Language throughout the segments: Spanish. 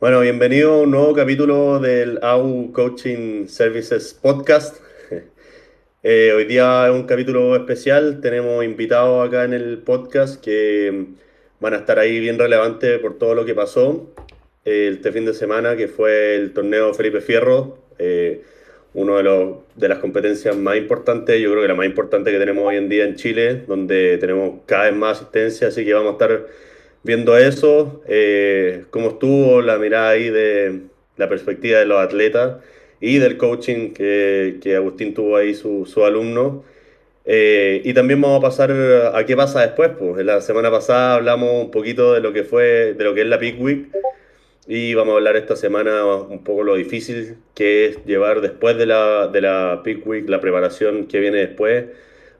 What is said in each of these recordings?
Bueno, bienvenido a un nuevo capítulo del AU Coaching Services Podcast. Hoy día es un capítulo especial. Tenemos invitados acá en el podcast que van a estar ahí bien relevantes por todo lo que pasó este fin de semana, que fue el torneo Felipe Fierro, uno de las competencias más importantes, yo creo que la más importante que tenemos hoy en día en Chile, donde tenemos cada vez más asistencia, así que vamos a estar viendo eso, cómo estuvo la mirada ahí de la perspectiva de los atletas y del coaching que Agustín tuvo ahí su alumno. Y también vamos a pasar a qué pasa después, pues. La semana pasada hablamos un poquito de lo que fue, de lo que es la Peak Week y vamos a hablar esta semana un poco lo difícil que es llevar después de la Peak Week, la preparación que viene después.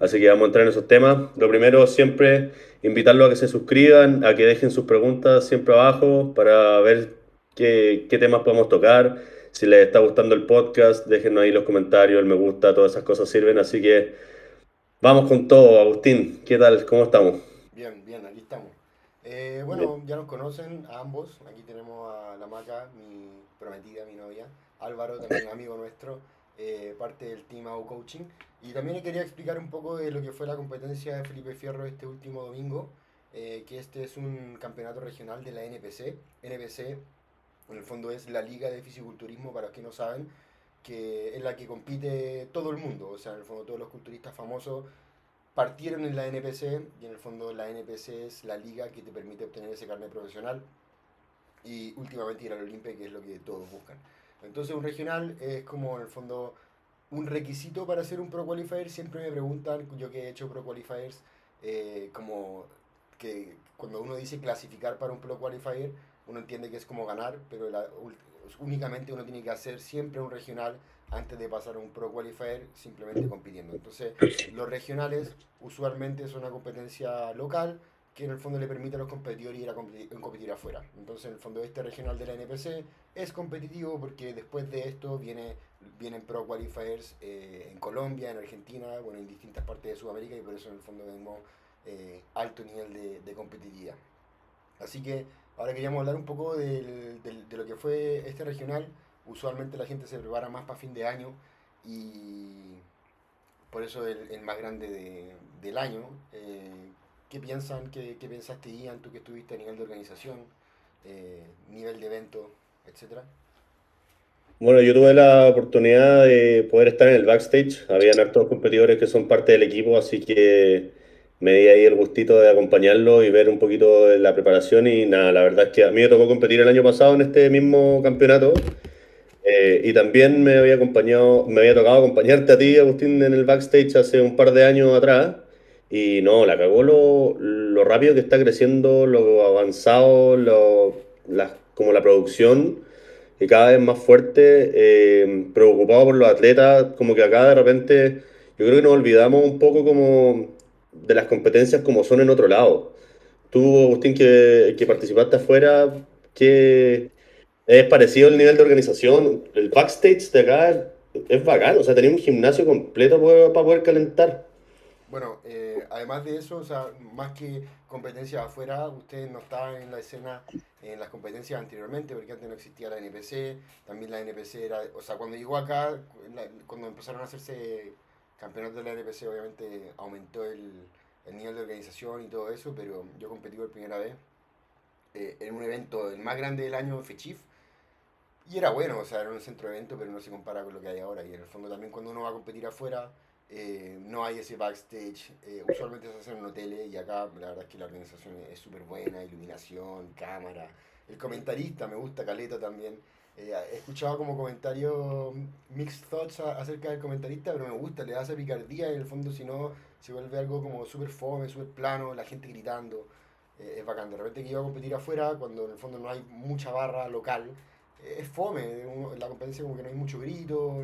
Así que vamos a entrar en esos temas. Lo primero, siempre invitarlos a que se suscriban, a que dejen sus preguntas siempre abajo para ver qué temas podemos tocar. Si les está gustando el podcast, déjenos ahí los comentarios, el me gusta, todas esas cosas sirven. Así que vamos con todo. Agustín, ¿qué tal? ¿Cómo estamos? Bien, bien, aquí estamos. Bien. Bueno, ya nos conocen a ambos. Aquí tenemos a la Maca, mi prometida, mi novia. Álvaro, también amigo nuestro, parte del Team AU Coaching. Y también le quería explicar un poco de lo que fue la competencia de Felipe Fierro este último domingo, que este es un campeonato regional de la NPC. NPC, en el fondo, es la Liga de Fisiculturismo, para los que no saben, que es la que compite todo el mundo. O sea, en el fondo, todos los culturistas famosos partieron en la NPC y en el fondo la NPC es la liga que te permite obtener ese carnet profesional y últimamente ir al Olimpia, que es lo que todos buscan. Entonces un regional es como en el fondo un requisito para ser un Pro Qualifier. Siempre me preguntan, yo que he hecho Pro Qualifiers, como que cuando uno dice clasificar para un Pro Qualifier, uno entiende que es como ganar, pero únicamente uno tiene que hacer siempre un regional antes de pasar a un Pro Qualifier simplemente compitiendo. Entonces, los regionales usualmente son una competencia local que en el fondo le permite a los competidores ir a competir afuera. Entonces, en el fondo, este regional de la NPC es competitivo porque después de esto vienen Pro Qualifiers en Colombia, en Argentina, bueno, en distintas partes de Sudamérica, y por eso en el fondo tenemos alto nivel de competitividad. Así que ahora queríamos hablar un poco de lo que fue este regional. Usualmente la gente se prepara más para fin de año y por eso el más grande del año. ¿Qué piensan? ¿Qué pensaste, Ian, tú que estuviste a nivel de organización, nivel de evento, etcétera? Bueno, yo tuve la oportunidad de poder estar en el backstage. Habían hartos competidores que son parte del equipo, así que me di ahí el gustito de acompañarlo y ver un poquito de la preparación. Y nada, la verdad es que a mí me tocó competir el año pasado en este mismo campeonato. Y también me había tocado acompañarte a ti, Agustín, en el backstage hace un par de años atrás. Y no, la cagó lo rápido que está creciendo, lo avanzado, como la producción y cada vez más fuerte, preocupado por los atletas, como que acá de repente yo creo que nos olvidamos un poco como de las competencias como son en otro lado. Tú, Agustín, que Sí. participaste afuera, ¿qué es parecido el nivel de organización? El backstage de acá es bacán, o sea, tenía un gimnasio completo para poder calentar. Bueno, además de eso, o sea, más que competencias afuera, ustedes no estaban en la escena en las competencias anteriormente, porque antes no existía la NPC, también la NPC era, o sea, cuando llegó acá, cuando empezaron a hacerse campeonatos de la NPC, obviamente aumentó el nivel de organización y todo eso, pero yo competí por primera vez en un evento, el más grande del año, FECHIF, y era bueno, o sea, era un centro de evento, pero no se compara con lo que hay ahora. Y en el fondo también cuando uno va a competir afuera, no hay ese backstage. Usualmente se hacen en hoteles y acá la verdad es que la organización es súper buena, iluminación, cámara. El comentarista me gusta, Caleta también. He escuchado como comentario mixed thoughts acerca del comentarista, pero me gusta, le da esa picardía y en el fondo si no se vuelve algo como súper fome, súper plano, la gente gritando. Es bacán. De repente que iba a competir afuera, cuando en el fondo no hay mucha barra local, es fome, la competencia como que no hay mucho grito,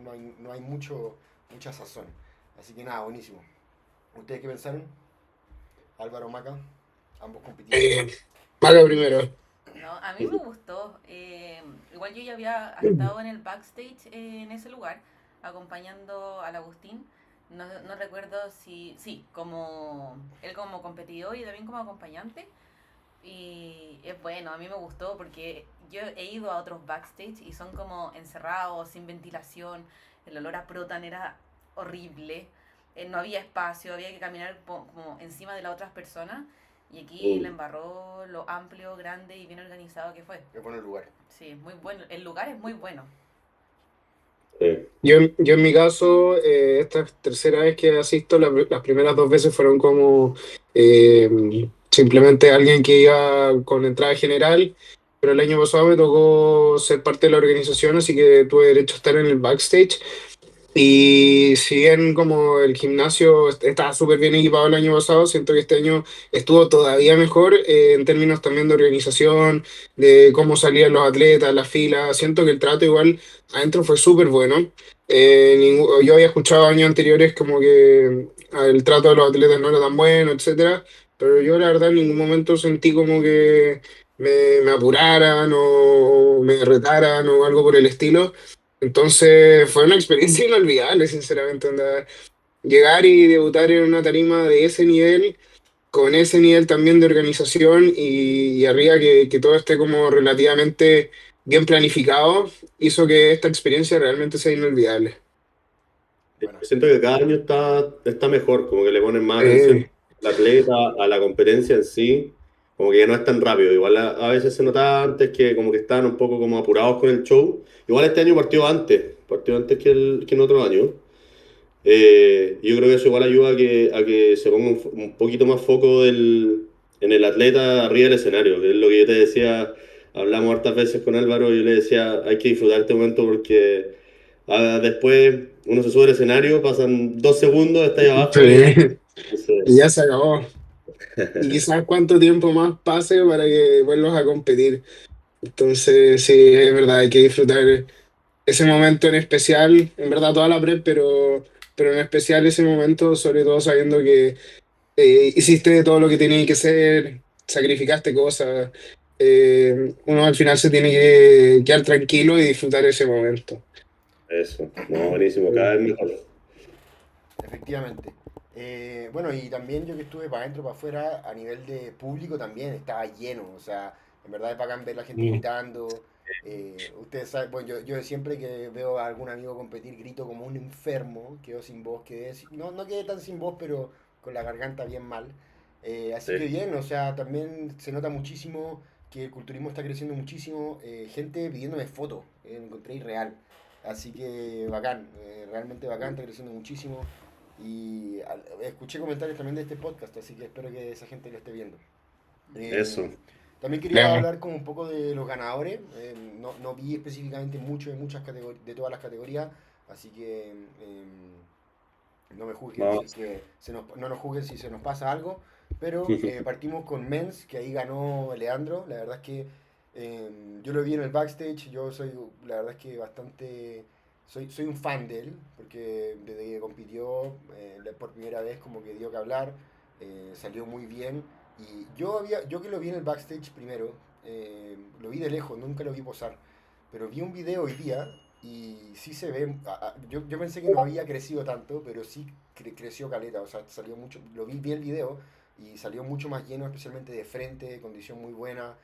no hay mucha sazón. Así que nada, buenísimo. ¿Ustedes qué pensaron? Álvaro Maca, ambos compitieron. Eh, Maga primero. No, a mí me gustó. Igual yo ya había estado en el backstage en ese lugar, acompañando al Agustín. No, no recuerdo si, sí, como él como competidor y también como acompañante. Y es bueno, a mí me gustó porque yo he ido a otros backstage y son como encerrados, sin ventilación, el olor a protan era horrible, no había espacio, había que caminar como encima de las otras personas y aquí le Mm, embarró lo amplio, grande y bien organizado que fue. Es bueno el lugar. Sí, muy bueno, el lugar es muy bueno. sí. Yo en mi caso, esta tercera vez que asisto, las primeras dos veces fueron como simplemente alguien que iba con entrada general, pero el año pasado me tocó ser parte de la organización, así que tuve derecho a estar en el backstage. Y si bien como el gimnasio estaba súper bien equipado el año pasado, siento que este año estuvo todavía mejor en términos también de organización, de cómo salían los atletas, las filas. Siento que el trato igual adentro fue súper bueno. Yo había escuchado años anteriores como que el trato de los atletas no era tan bueno, etcétera, pero yo la verdad en ningún momento sentí como que me apuraran o me retaran o algo por el estilo. Entonces fue una experiencia inolvidable, sinceramente, onda. Llegar y debutar en una tarima de ese nivel, con ese nivel también de organización y arriba que todo esté como relativamente bien planificado, hizo que esta experiencia realmente sea inolvidable. Bueno, Siento que cada año está mejor, como que le ponen más atención Eh, al atleta, a la competencia en sí, como que ya no es tan rápido. Igual a veces se notaba antes que como que estaban un poco como apurados con el show. Igual este año partió antes que en otro año. Yo creo que eso igual ayuda a que se ponga un poquito más foco en el atleta arriba del escenario, que es lo que yo te decía, hablamos hartas veces con Álvaro y yo le decía, hay que disfrutar este momento porque después uno se sube al escenario, pasan 2 segundos, está ahí abajo y sí, entonces, y ya se acabó. Y quizás cuánto tiempo más pase para que vuelvas a competir. Entonces, sí, es verdad, hay que disfrutar ese momento en especial, en verdad toda la prep, pero en especial ese momento, sobre todo sabiendo que hiciste todo lo que tenía que hacer, sacrificaste cosas, uno al final se tiene que quedar tranquilo y disfrutar ese momento. eso, no, buenísimo, cada vez mejor. efectivamente. Bueno, y también yo que estuve para adentro, para afuera, a nivel de público también estaba lleno. O sea, en verdad es bacán ver la gente Mm. gritando. Ustedes saben, bueno, yo siempre que veo a algún amigo competir grito como un enfermo, quedo sin voz, no quedé tan sin voz, pero con la garganta bien mal. Así que Sí, bien, o sea, también se nota muchísimo que el culturismo está creciendo muchísimo. Gente pidiéndome fotos, lo encontré irreal. Así que bacán, realmente bacán, está creciendo muchísimo. Y escuché comentarios también de este podcast, así que espero que esa gente lo esté viendo. eso. Eh, También quería Claro. hablar como un poco de los ganadores. No vi específicamente mucho de todas las categorías, así que no me juzguen si es Vamos. que no nos juzguen si se nos pasa algo. Pero partimos con Men's, que ahí ganó Leandro. La verdad es que yo lo vi en el backstage. Yo soy, la verdad es que bastante, soy un fan de él, porque desde que compitió por primera vez como que dio que hablar, salió muy bien. Y yo que lo vi en el backstage primero, lo vi de lejos, nunca lo vi posar. Pero vi un video hoy día y sí se ve. Yo pensé que no había crecido tanto, pero sí creció caleta. O sea, salió mucho. Vi el video y salió mucho más lleno, especialmente de frente, condición muy buena.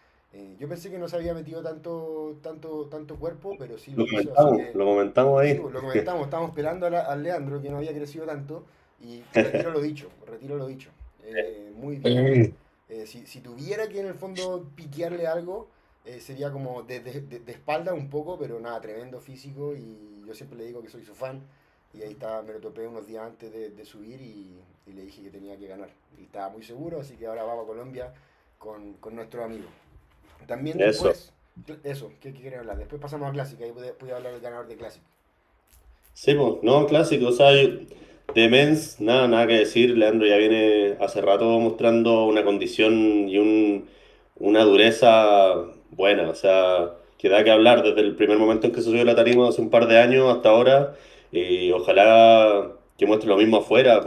Yo pensé que no se había metido tanto cuerpo, pero sí lo hizo. Así que Lo comentamos sí, ahí. pues lo comentamos. Estábamos esperando al Leandro, que no había crecido tanto. Y retiro lo dicho, retiro lo dicho. Muy bien. Mm. Si tuviera que en el fondo piquearle algo, sería como de espalda un poco, pero nada, tremendo físico y yo siempre le digo que soy su fan y ahí está, me lo topé unos días antes de subir y le dije que tenía que ganar y estaba muy seguro, así que ahora vamos a Colombia con nuestro amigo. También Eso. después, eso, ¿qué quieren hablar? Después pasamos a Clásica, ahí pude hablar del ganador de Clásica. Sí, pues, no, clásico, o sea, de Mens, nada que decir, Leandro ya viene hace rato mostrando una condición y una dureza buena, o sea, que da que hablar desde el primer momento en que se subió a la tarima hace un par de años hasta ahora, y ojalá que muestre lo mismo afuera,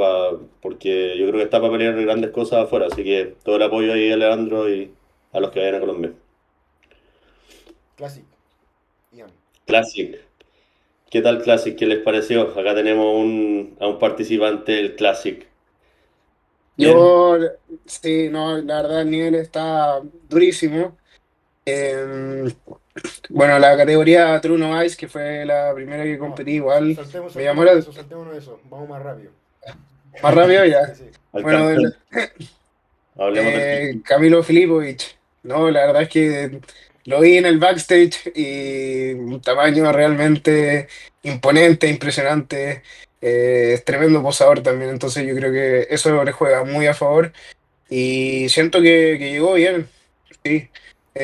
porque yo creo que está para pelear grandes cosas afuera, así que todo el apoyo ahí a Leandro y a los que vayan a Colombia. Classic, Ian. Classic. ¿Qué tal Classic? ¿Qué les pareció? Acá tenemos a un participante del Classic. Bien. Yo, sí, no, la verdad el nivel está durísimo. Eh, bueno, la categoría True Novice, que fue la primera que No, competí, igual me llamó saltémonos eso, vamos más rápido. más rápido Sí, ya. sí. Al Bueno, campeón. Hablemos del Camilo Filipovich, no, la verdad es que lo vi en el backstage y un tamaño realmente imponente, impresionante, es tremendo posador también, entonces yo creo que eso le juega muy a favor y siento que llegó bien, sí.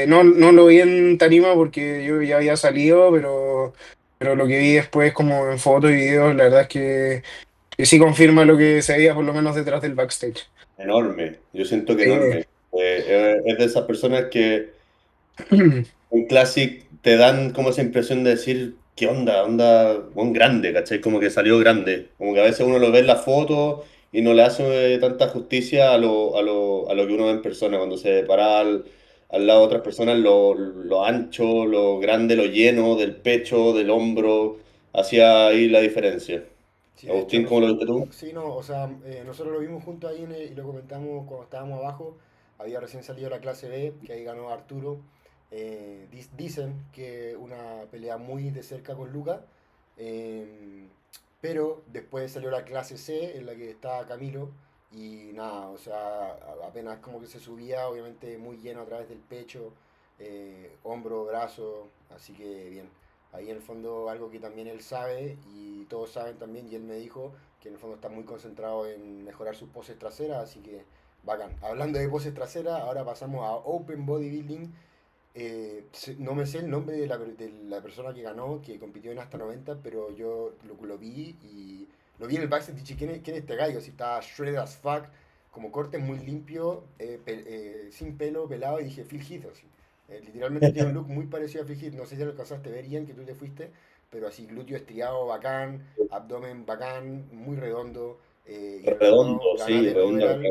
No lo vi en tarima porque yo ya había salido, pero lo que vi después como en fotos y videos, la verdad es que sí confirma lo que se veía por lo menos detrás del backstage. enorme. Yo siento que Sí. enorme. Es de esas personas que un Classic te dan como esa impresión de decir, ¿qué onda? Onda, un grande, ¿cachai? Como que salió grande. Como que a veces uno lo ve en la foto y no le hace tanta justicia a lo que uno ve en persona. Cuando se para al lado de otras personas, lo ancho, lo grande, lo lleno del pecho, del hombro, hacía ahí la diferencia. Sí, de hecho, Agustín, ¿cómo lo viste tú? sí, no, o sea, nosotros lo vimos juntos ahí y lo comentamos cuando estábamos abajo. Había recién salido la clase B, que ahí ganó Arturo. Dicen que una pelea muy de cerca con Luca. eh, pero después salió la clase C, en la que estaba Camilo. Y nada, o sea, apenas como que se subía, obviamente muy lleno a través del pecho, hombro, brazo. Así que bien. Ahí en el fondo algo que también él sabe y todos saben también, y él me dijo que en el fondo está muy concentrado en mejorar sus poses traseras, así que bacán. Hablando de poses traseras, ahora pasamos a Open Bodybuilding. No me sé el nombre de la persona que ganó, que compitió en hasta 90, pero yo lo vi y lo vi en el backstage y dije, quién es este gallo? Si está shredded as fuck, como corte muy limpio, sin pelo, pelado, y dije, Phil Heath, así. Literalmente tiene un look muy parecido a Phil Heath, no sé si lo alcanzaste a ver, Ian, que tú te fuiste, pero así, glúteo estriado, bacán, abdomen bacán, muy redondo, y en el fondo Redondo, sí, redondo acá.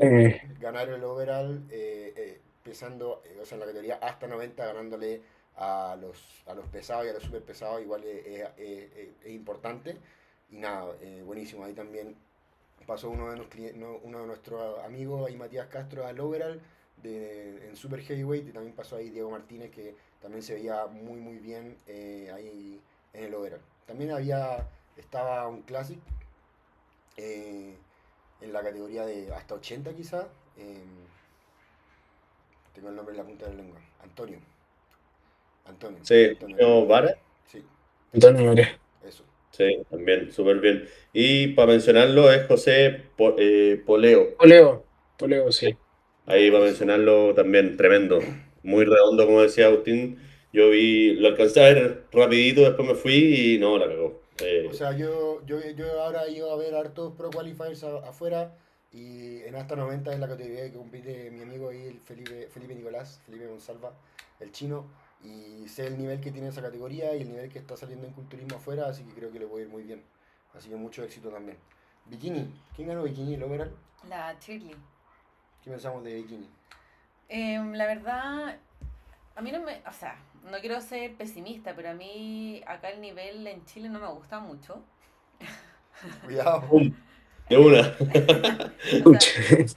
ganar el overall pesando, o sea, en la categoría hasta 90, ganándole a los pesados y a los super pesados, igual es importante. Y nada, buenísimo. Ahí también pasó uno de nuestros amigos, ahí Matías Castro, al overall en super heavyweight. Y también pasó ahí Diego Martínez, que también se veía muy, muy bien ahí en el overall. También estaba un Classic eh, en la categoría de hasta 80 quizá. Tengo el nombre en la punta de la lengua. Antonio. Sí, Antonio era el Antonio nombre de él. Vara, Sí, Antonio Morea. eso. sí, también, súper bien. Y para mencionarlo es José Poleo. Poleo, Poleo, sí. No, Ahí para buenísimo. mencionarlo también, tremendo. Muy redondo, como decía Agustín. Yo vi, lo alcancé a ver rapidito, después me fui y no, la cagó. O sea, yo ahora he ido a ver hartos Pro Qualifiers afuera y en hasta 90 es la categoría que compite mi amigo ahí, el Felipe Nicolás, Felipe Monsalva, el chino. Y sé el nivel que tiene esa categoría y el nivel que está saliendo en culturismo afuera, así que creo que le voy a ir muy bien. Así que mucho éxito también. Bikini. ¿Quién ganó Bikini, el overall? La Shirley. ¿Qué pensamos de Bikini? La verdad, a mí no me, o sea, no quiero ser pesimista, pero a mí acá el nivel en Chile no me gusta mucho. Cuidado. ¡Pum! De Eh, una. o sea,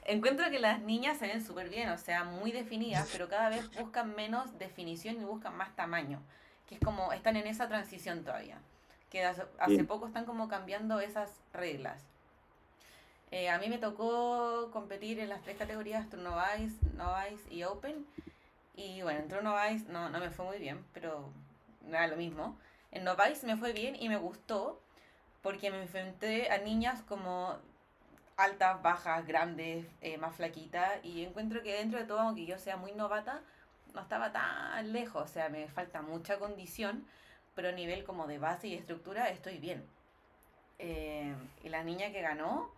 encuentro que las niñas se ven súper bien, o sea, muy definidas, pero cada vez buscan menos definición y buscan más tamaño, que es como, están en esa transición todavía, que hace Mm. poco están como cambiando esas reglas. A mí me tocó competir en las tres categorías, Novice, Novice y Open. Y bueno, en Novice no me fue muy bien, pero nada, lo mismo. En Novice me fue bien y me gustó porque me enfrenté a niñas como altas, bajas, grandes, más flaquitas. Y encuentro que dentro de todo, aunque yo sea muy novata, no estaba tan lejos. O sea, me falta mucha condición, pero a nivel como de base y estructura estoy bien. Y la niña que ganó,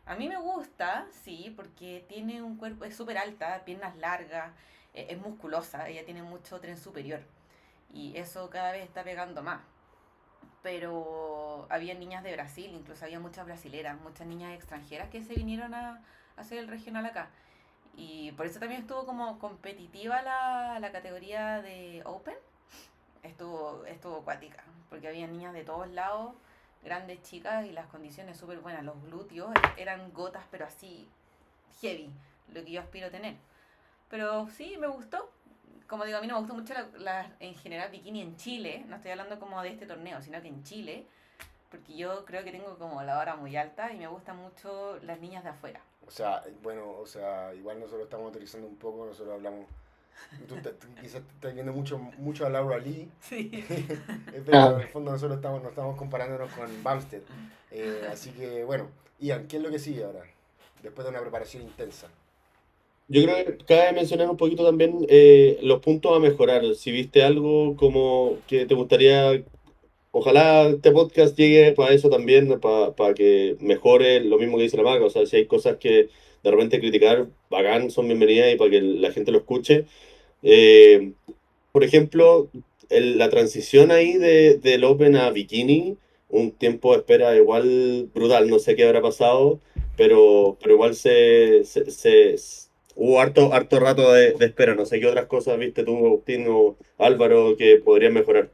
a mí me gusta, sí, porque tiene un cuerpo, es súper alta, piernas largas, es musculosa, ella tiene mucho tren superior. Y eso cada vez está pegando más. Pero había niñas de Brasil, incluso había muchas brasileras, muchas niñas extranjeras que se vinieron a hacer el regional acá. Y por eso también estuvo como competitiva la categoría de Open. Estuvo acuática, porque había niñas de todos lados, grandes, chicas, y las condiciones súper buenas. Los glúteos eran gotas, pero así heavy, lo que yo aspiro a tener. Pero sí, me gustó. Como digo, a mí no me gustó mucho en general bikini en Chile. No estoy hablando como de este torneo, sino que en Chile. Porque yo creo que tengo como la vara muy alta y me gustan mucho las niñas de afuera. O sea, bueno, o sea, igual nosotros estamos autorizando un poco, nosotros hablamos. Tú quizás estás viendo mucho a Laura Lee, Sí. pero en el fondo nosotros nos estamos comparándonos con Bumstead. Así que, bueno, Ian, ¿qué es lo que sigue ahora? Después de una preparación intensa. Yo creo que cabe mencionar un poquito también los puntos a mejorar. Si viste algo como que te gustaría, ojalá este podcast llegue para eso también, para que mejore lo mismo que dice la marca. O sea, si hay cosas que de repente criticar, bacán, son bienvenidas y para que la gente lo escuche. Eh, por ejemplo, la transición ahí del Open a Bikini, un tiempo de espera igual brutal, no sé qué habrá pasado, pero igual hubo harto rato de espera, no sé qué otras cosas viste tú, Agustín o Álvaro, que podrían mejorar,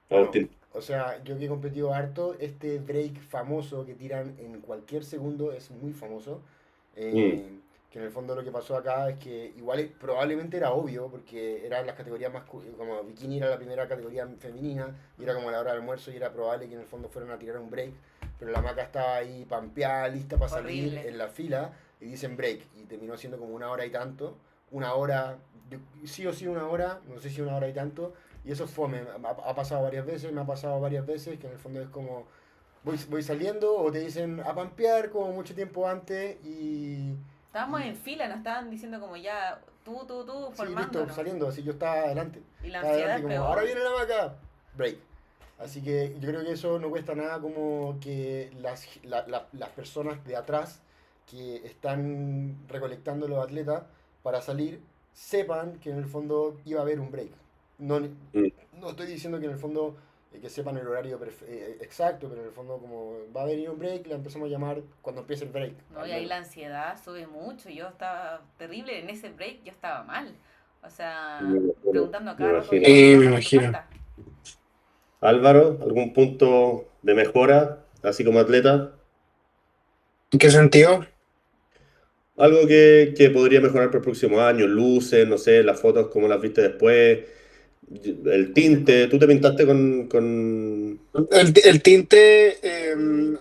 Bueno, Agustín. o sea, yo que he competido harto, este break famoso que tiran en cualquier segundo es muy famoso. Mm, Que en el fondo lo que pasó acá es que igual probablemente era obvio, porque eran las categorías más, como bikini era la primera categoría femenina, y era como la hora del almuerzo, y era probable que en el fondo fueran a tirar un break, pero la maca estaba ahí pampeada, lista para salir Horrible. en la fila, y dicen break, y terminó siendo como una hora y tanto, una hora, sí o sí una hora, no sé si una hora y tanto, y eso es fome, ha pasado varias veces, me ha pasado varias veces, que en el fondo es como, voy saliendo, o te dicen a pampear como mucho tiempo antes, Estábamos en fila, nos estaban diciendo como ya, tú, sí, listo, formándonos. saliendo, así yo estaba adelante. Y la Estaba ansiedad adelante es como, ahora peor. viene la maca, break. Así que yo creo que eso no cuesta nada como que las personas de atrás que están recolectando los atletas para salir sepan que en el fondo iba a haber un break. No, mm. no estoy diciendo que en el fondo que sepan el horario exacto, pero en el fondo como va a venir un break, la empezamos a llamar cuando empiece el break, No, al y ahí menos. la ansiedad sube mucho. Yo estaba terrible en ese break, yo estaba mal. O Me sea, imagino, preguntando a me cada rato, imagino. oye, ¿cuánto Me falta? ¿Cuánto imagino. falta? Álvaro, ¿algún punto de mejora, así como atleta? ¿En qué sentido? Algo que podría mejorar para el próximo año, luces, no sé, las fotos, como las viste después, el tinte. ¿Tú te pintaste con... El tinte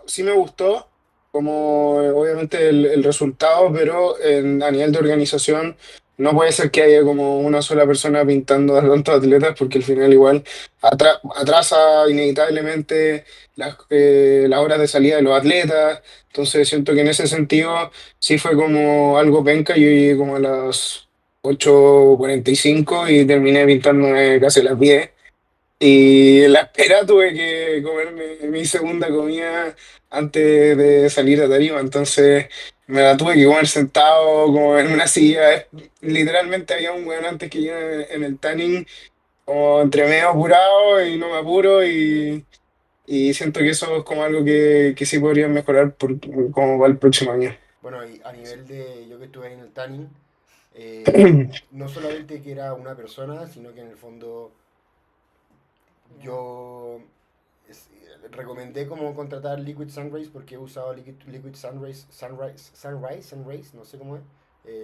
sí me gustó, como obviamente el resultado, pero a nivel de organización no puede ser que haya como una sola persona pintando a tantos atletas, porque al final igual atrasa inevitablemente las horas de salida de los atletas. Entonces siento que en ese sentido sí fue como algo penca. Yo llegué como a las 8:45 y terminé pintándome casi a las 10. Y en la espera tuve que comerme mi segunda comida antes de salir a tarima, entonces me la tuve que comer sentado como en una silla. Literalmente había un weón antes que yo en el tanning, como entre medio apurado y no me apuro, y siento que eso es como algo que sí podría mejorar como para el próximo año. Bueno, y a nivel de yo que estuve ahí en el tanning, no solamente que era una persona, sino que en el fondo Ya. yo recomendé como contratar Liquid Sunrays porque he usado Liquid Sunrays, no sé cómo es,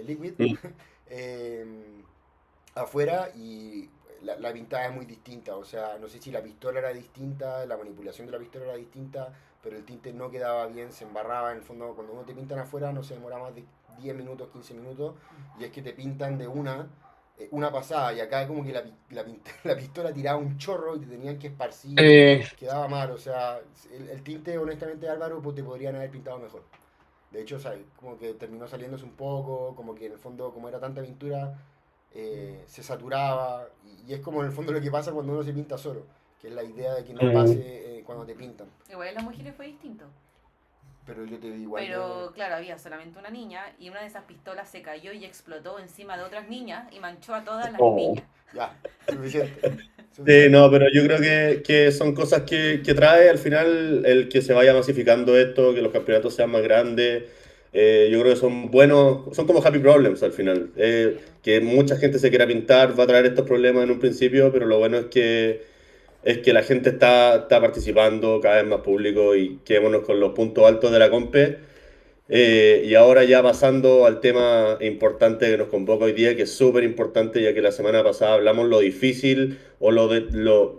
Liquid, Mm, eh, afuera y la pintada es muy distinta, o sea, no sé si la pistola era distinta, la manipulación de la pistola era distinta, pero el tinte no quedaba bien, se embarraba en el fondo, cuando uno te pintan afuera no se demora más de 10 minutos, 15 minutos, y es que te pintan de una pasada, y acá como que la pistola tiraba un chorro y te tenían que esparcir, Eh, quedaba mal, o sea, el tinte honestamente Álvaro pues, te podrían haber pintado mejor. De hecho, o sea, como que terminó saliéndose un poco, como que en el fondo, como era tanta pintura, se saturaba. Y es como en el fondo lo que pasa cuando uno se pinta solo, que es la idea de que no mm, pase cuando te pintan. Igual en las mujeres fue distinto. Pero yo te digo, igual Pero claro, había solamente una niña y una de esas pistolas se cayó y explotó encima de otras niñas y manchó a todas las oh. niñas. ya, suficiente. sí, Suficiente. no, pero yo creo que son cosas que trae al final el que se vaya masificando esto, que los campeonatos sean más grandes. Yo creo que son buenos, son como happy problems al final. Sí. Que mucha gente se quiera pintar va a traer estos problemas en un principio, pero lo bueno es que la gente está participando, cada vez más público y quedémonos con los puntos altos de la compe. Y ahora ya pasando al tema importante que nos convoca hoy día, que es súper importante, ya que la semana pasada hablamos lo difícil o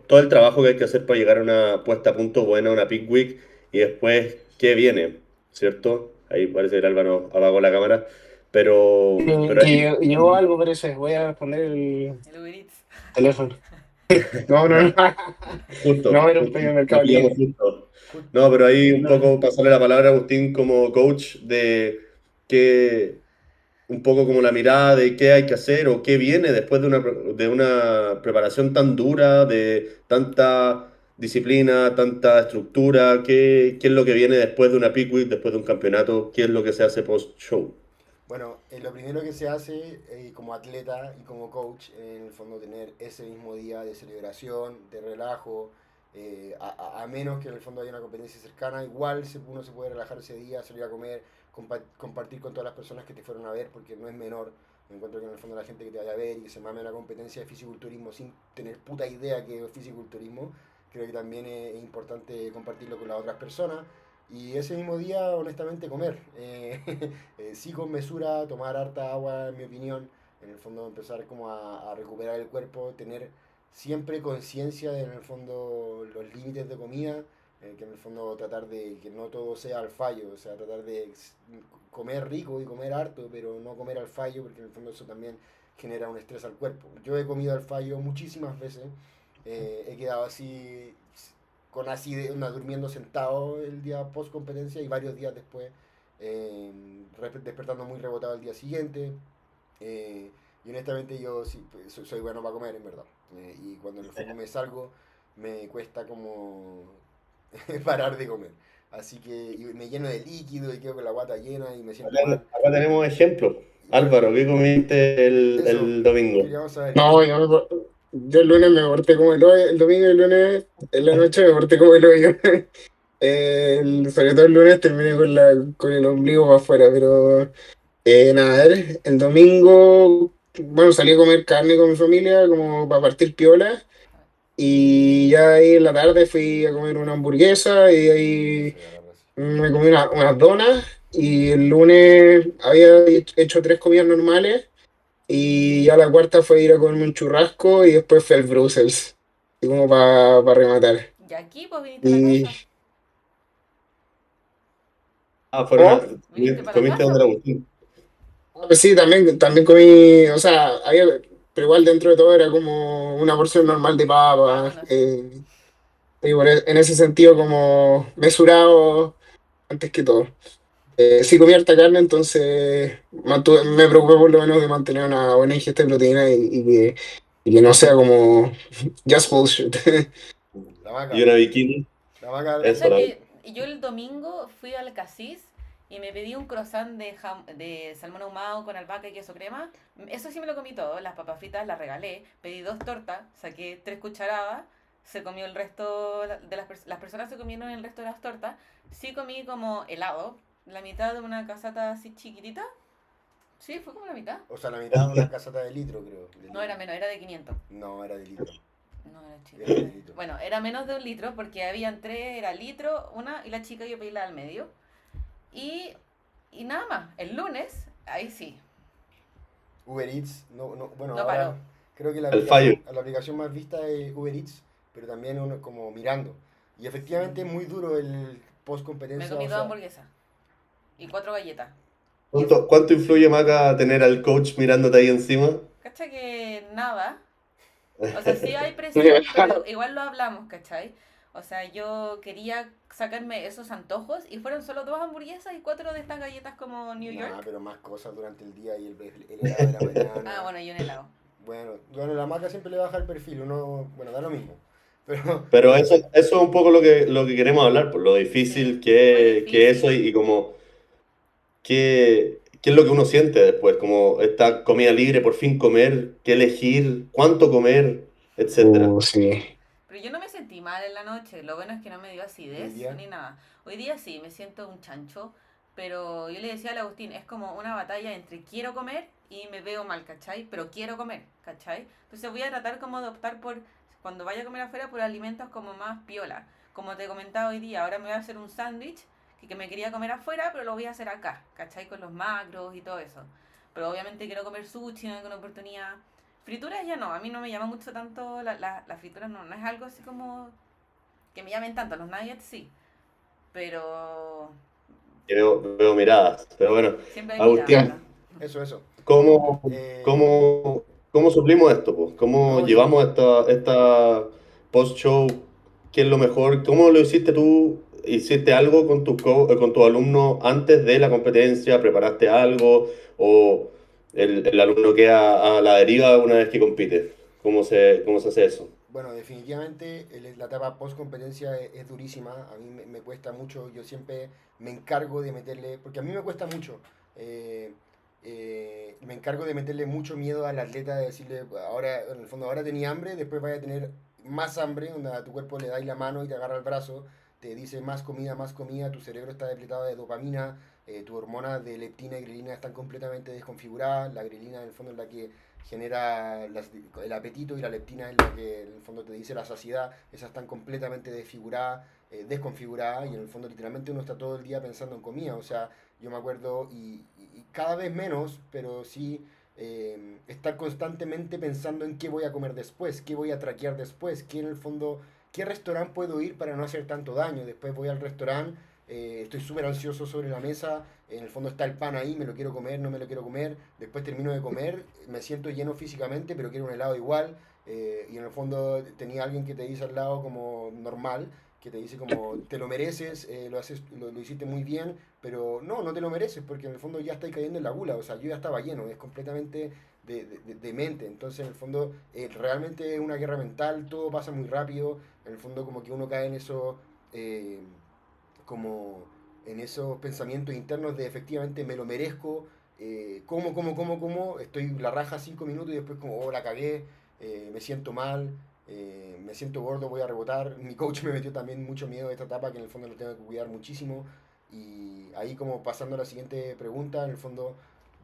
todo el trabajo que hay que hacer para llegar a una puesta a punto buena, una peak week, y después qué viene, ¿cierto? Ahí parece que el Álvaro apagó la cámara, pero ahí, Llegó algo, parece. Voy a poner el El Uber Eats. teléfono. No, no, no. No, era un justo, premio de lo Mercado pillamos Libre. justo. Ju- No, pero ahí un No, poco pasarle la palabra a Agustín como coach de qué, un poco como la mirada de qué hay que hacer o qué viene después de una preparación tan dura, de tanta disciplina, tanta estructura, qué es lo que viene después de una peak week, después de un campeonato, qué es lo que se hace post-show. Bueno, lo primero que se hace como atleta y como coach, en el fondo tener ese mismo día de celebración, de relajo, a menos que en el fondo haya una competencia cercana, igual uno se puede relajar ese día, salir a comer, compartir con todas las personas que te fueron a ver, porque no es menor. Me encuentro que en el fondo la gente que te vaya a ver y que se mame a una competencia de fisiculturismo sin tener puta idea que es fisiculturismo, creo que también es importante compartirlo con las otras personas. Y ese mismo día, honestamente, comer. Sí con mesura, tomar harta agua, en mi opinión. En el fondo empezar como a recuperar el cuerpo, tener siempre conciencia de en el fondo los límites de comida, que en el fondo tratar de que no todo sea al fallo, o sea, tratar de comer rico y comer harto, pero no comer al fallo, porque en el fondo eso también genera un estrés al cuerpo. Yo he comido al fallo muchísimas veces, he quedado así con acidez, durmiendo sentado el día post competencia y varios días después despertando muy rebotado al día siguiente. Y honestamente yo sí, pues, soy bueno para comer, en verdad. Y cuando en el fondo me salgo, me cuesta como parar de comer. Así que me lleno de líquido y quedo con la guata llena y me siento mal. Acá tenemos ejemplos. Y bueno, Álvaro, ¿qué comiste eso, el domingo? queríamos saber no, yo el lunes me porté como el hoyo, el domingo y el lunes en la noche me porté como el hoyo. Sobre todo el lunes terminé con el ombligo para afuera, pero nada, a ver, el domingo, bueno, salí a comer carne con mi familia como para partir piola y ya ahí en la tarde fui a comer una hamburguesa y ahí se agarra así. me comí unas donas y el lunes había hecho tres comidas normales y ya la cuarta fue ir a comerme un churrasco y después fue el Brussels, y como para rematar. Y aquí pues viniste a la Y, casa. Ah, ¿cómo? Viniste para la comiste casa donde pues. Agustín. Ah, pues sí, también comí, o sea, pero igual dentro de todo era como una porción normal de Ah, papas. bueno, sí. Y en ese sentido como mesurado antes que todo. Sí comí harta carne, entonces me preocupé por lo menos de mantener una buena ingesta de proteína y que no sea como just bullshit. La Y vaca, una bikini, la vaca. eso, ¿Cachai la que yo el domingo fui al Casís y me pedí un croissant de salmón ahumado con albahaca y queso crema? Eso sí me lo comí todo, las papas fritas las regalé, pedí dos tortas, saqué tres cucharadas, se comió el resto de las personas se comieron el resto de las tortas. Sí comí como helado, la mitad de una casata así chiquitita. Sí, fue como la mitad. O sea, la mitad de una casata de litro, creo. De No era litro. menos, era de 500. No, era de litro. No, era chica. Era de litro. Bueno, era menos de un litro porque habían tres, era litro, una y la chica yo pedí la al medio. Y, y nada más, el lunes, ahí sí, Uber Eats, bueno, no paró. ahora creo que el fallo. la aplicación más vista es Uber Eats, pero también uno como mirando. Y efectivamente es muy duro el post Me competencia, comí o dos sea, hamburguesas y cuatro galletas. Y eso, ¿Cuánto influye, Maca, tener al coach mirándote ahí encima? ¿cachai? Que nada. O sea, sí hay presión, pero igual lo hablamos, ¿cachai? O sea, yo quería sacarme esos antojos y fueron solo dos hamburguesas y cuatro de estas galletas como New nada, York. pero más cosas durante el día y el helado de la Ah, mañana. bueno, y un helado. Bueno, la marca siempre le baja el perfil, uno, bueno, da lo mismo. Pero, Pero eso es un poco lo que queremos hablar, por lo Sí, difícil fue que eso difícil. y como qué es lo que uno siente después, como esta comida libre, por fin comer, qué elegir, cuánto comer, etcétera. Sí. Pero yo no me sentí mal en la noche. Lo bueno es que no me dio ¿y hoy acidez día? ni nada. Hoy día sí, me siento un chancho. Pero yo le decía al Agustín, es como una batalla entre quiero comer y me veo mal, ¿cachai? Pero quiero comer, ¿cachai? Entonces voy a tratar como de optar por, cuando vaya a comer afuera, por alimentos como más piola. Como te comentaba hoy día, ahora me voy a hacer un sándwich que me quería comer afuera, pero lo voy a hacer acá, ¿cachai? Con los macros y todo eso. Pero obviamente quiero comer sushi en alguna oportunidad. Frituras ya no, a mí no me llama mucho tanto, las frituras no es algo así como que me llamen tanto, los nuggets sí, pero Que veo miradas. Pero bueno, siempre hay mirada Agustín, acá. Eso. ¿cómo, Eh, cómo suplimos esto, pues? ¿Cómo no, llevamos esta post-show? ¿Qué es lo mejor? ¿Cómo lo hiciste tú? ¿Hiciste algo con con tus alumnos antes de la competencia? ¿Preparaste algo? ¿O el alumno queda a la deriva una vez que compite? Cómo se hace eso? bueno, definitivamente la etapa post competencia es durísima. A mí me cuesta mucho. Yo siempre me encargo de meterle, porque a mí me cuesta mucho. eh, Me encargo de meterle mucho miedo al atleta, de decirle, ahora, en el fondo, ahora tenía hambre, después vaya a tener más hambre, donde a tu cuerpo le dais la mano y te agarra el brazo, te dice más comida, tu cerebro está depletado de dopamina, tus hormonas de leptina y grelina están completamente desconfiguradas. La grelina, en el fondo, es la que genera el apetito, y la leptina es la que en el fondo te dice la saciedad. Esas están completamente desfiguradas, desconfiguradas, y en el fondo literalmente uno está todo el día pensando en comida. O sea, yo me acuerdo, y cada vez menos, pero sí estar constantemente pensando en qué voy a comer después, qué voy a traquear después, qué en el fondo, qué restaurante puedo ir para no hacer tanto daño. Después voy al restaurante, estoy súper ansioso sobre la mesa, en el fondo está el pan ahí, me lo quiero comer, no me lo quiero comer, después termino de comer, me siento lleno físicamente, pero quiero un helado igual, y en el fondo tenía alguien que te dice al lado como normal, que te dice como te lo mereces, lo hiciste muy bien, pero no te lo mereces, porque en el fondo ya estáis cayendo en la gula. O sea, yo ya estaba lleno, es completamente de mente. Entonces, en el fondo, realmente es una guerra mental, todo pasa muy rápido. En el fondo, como que uno cae en eso, eh, como en esos pensamientos internos de efectivamente me lo merezco, como, estoy la raja 5 minutos y después como, oh, la cagué, me siento mal, me siento gordo, voy a rebotar. Mi coach me metió también mucho miedo de esta etapa, que en el fondo lo tengo que cuidar muchísimo. Y ahí, como pasando a la siguiente pregunta, en el fondo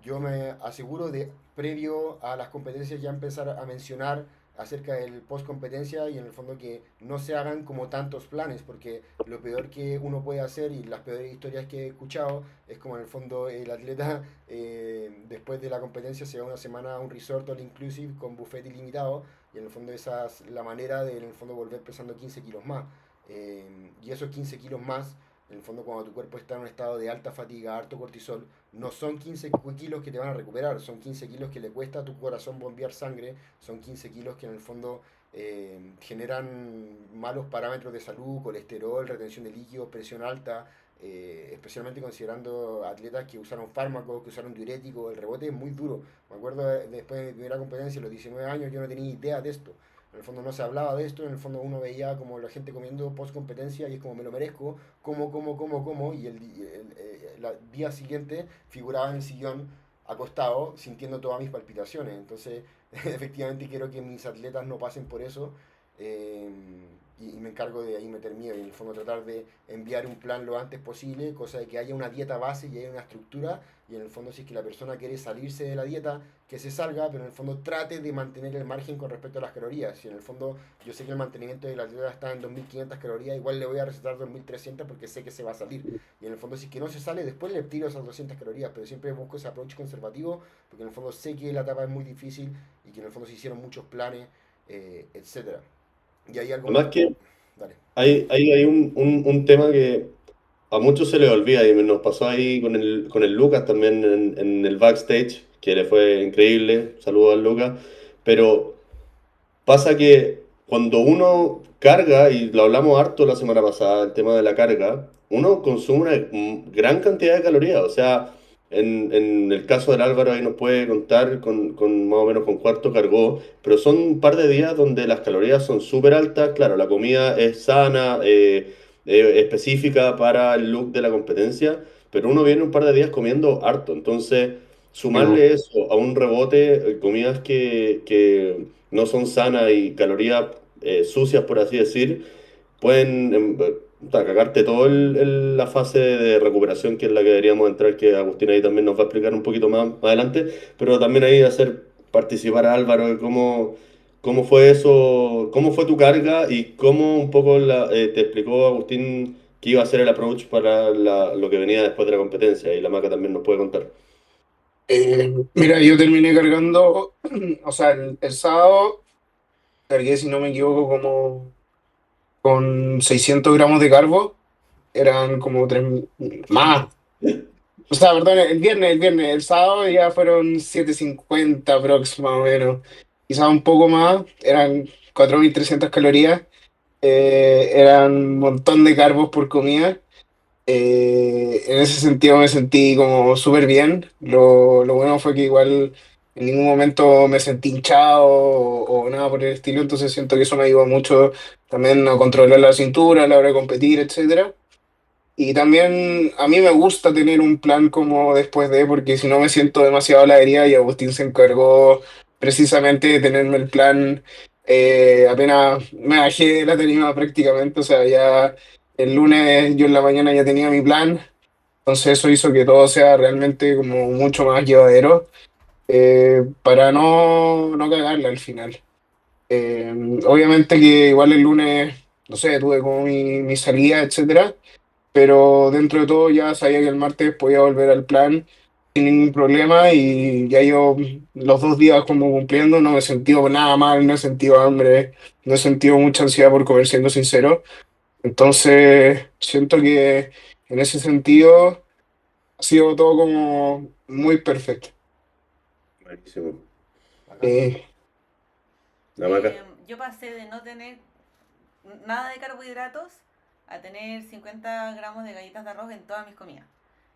yo me aseguro de, previo a las competencias, ya empezar a mencionar acerca del post competencia, y en el fondo que no se hagan como tantos planes, porque lo peor que uno puede hacer, y las peores historias que he escuchado, es como en el fondo el atleta después de la competencia se va una semana a un resort all inclusive con buffet ilimitado, y en el fondo esa es la manera de en el fondo volver pesando 15 kilos más. Y esos 15 kilos más, en el fondo, cuando tu cuerpo está en un estado de alta fatiga, alto cortisol, no son 15 kilos que te van a recuperar, son 15 kilos que le cuesta a tu corazón bombear sangre, son 15 kilos que en el fondo generan malos parámetros de salud, colesterol, retención de líquidos, presión alta, especialmente considerando atletas que usaron fármacos, que usaron diuréticos. El rebote es muy duro. Me acuerdo después de mi primera competencia, a los 19 años, yo no tenía idea de esto. En el fondo no se hablaba de esto, en el fondo uno veía como la gente comiendo post competencia, y es como me lo merezco, como, y el día siguiente figuraba en el sillón acostado sintiendo todas mis palpitaciones. Entonces, efectivamente quiero que mis atletas no pasen por eso, eh, y me encargo de ahí meter miedo, y en el fondo tratar de enviar un plan lo antes posible, cosa de que haya una dieta base y haya una estructura, y en el fondo si es que la persona quiere salirse de la dieta, que se salga, pero en el fondo trate de mantener el margen con respecto a las calorías. Si en el fondo yo sé que el mantenimiento de la dieta está en 2500 calorías, igual le voy a recetar 2300 porque sé que se va a salir. Y en el fondo si es que no se sale, después le tiro esas 200 calorías, pero siempre busco ese approach conservativo, porque en el fondo sé que la etapa es muy difícil y que en el fondo se hicieron muchos planes, etcétera. Y hay algo muy... Además que Dale. hay un tema que a muchos se les olvida y nos pasó ahí con el Lucas también en el backstage, que le fue increíble. Saludos al Lucas. Pero pasa que cuando uno carga, y lo hablamos harto la semana pasada, el tema de la carga, uno consume una gran cantidad de calorías. O sea, en el caso del Álvaro ahí nos puede contar con más o menos con cuánto cargó, pero son un par de días donde las calorías son súper altas. Claro, la comida es sana, específica para el look de la competencia, pero uno viene un par de días comiendo harto. Entonces, sumarle eso a un rebote, comidas que no son sanas y calorías sucias, por así decir, pueden cagarte toda la fase de recuperación, que es la que deberíamos entrar, que Agustín ahí también nos va a explicar un poquito más adelante, pero también ahí hacer participar a Álvaro de cómo fue eso, cómo fue tu carga y cómo un poco te explicó Agustín qué iba a ser el approach para lo que venía después de la competencia, y la Maca también nos puede contar. Mira, yo terminé cargando, o sea, el sábado cargué, si no me equivoco, como con 600 gramos de carbo, eran como tres más. O sea, perdón, el sábado ya fueron 750 aprox, más o menos. Quizás un poco más, eran 4300 calorías, eran un montón de carbos por comida. En ese sentido me sentí como súper bien. Lo bueno fue que igual en ningún momento me sentí hinchado o nada por el estilo, entonces siento que eso me ayudó mucho también a controlar la cintura a la hora de competir, etcétera. Y también a mí me gusta tener un plan como después de, porque si no me siento demasiado a la herida y Agustín se encargó precisamente de tenerme el plan apenas me bajé de la tarima prácticamente, o sea, ya el lunes yo en la mañana ya tenía mi plan, entonces eso hizo que todo sea realmente como mucho más llevadero para no cagarla al final. Obviamente que igual el lunes, no sé, tuve como mi salida, etcétera, pero dentro de todo ya sabía que el martes podía volver al plan sin ningún problema y ya yo los 2 días como cumpliendo no me he sentido nada mal, no he sentido hambre, no he sentido mucha ansiedad por comer, siendo sincero. Entonces siento que en ese sentido ha sido todo como muy perfecto. Buenísimo. Bacán. Eh, La Maca. Yo pasé de no tener nada de carbohidratos a tener 50 gramos de galletas de arroz en todas mis comidas.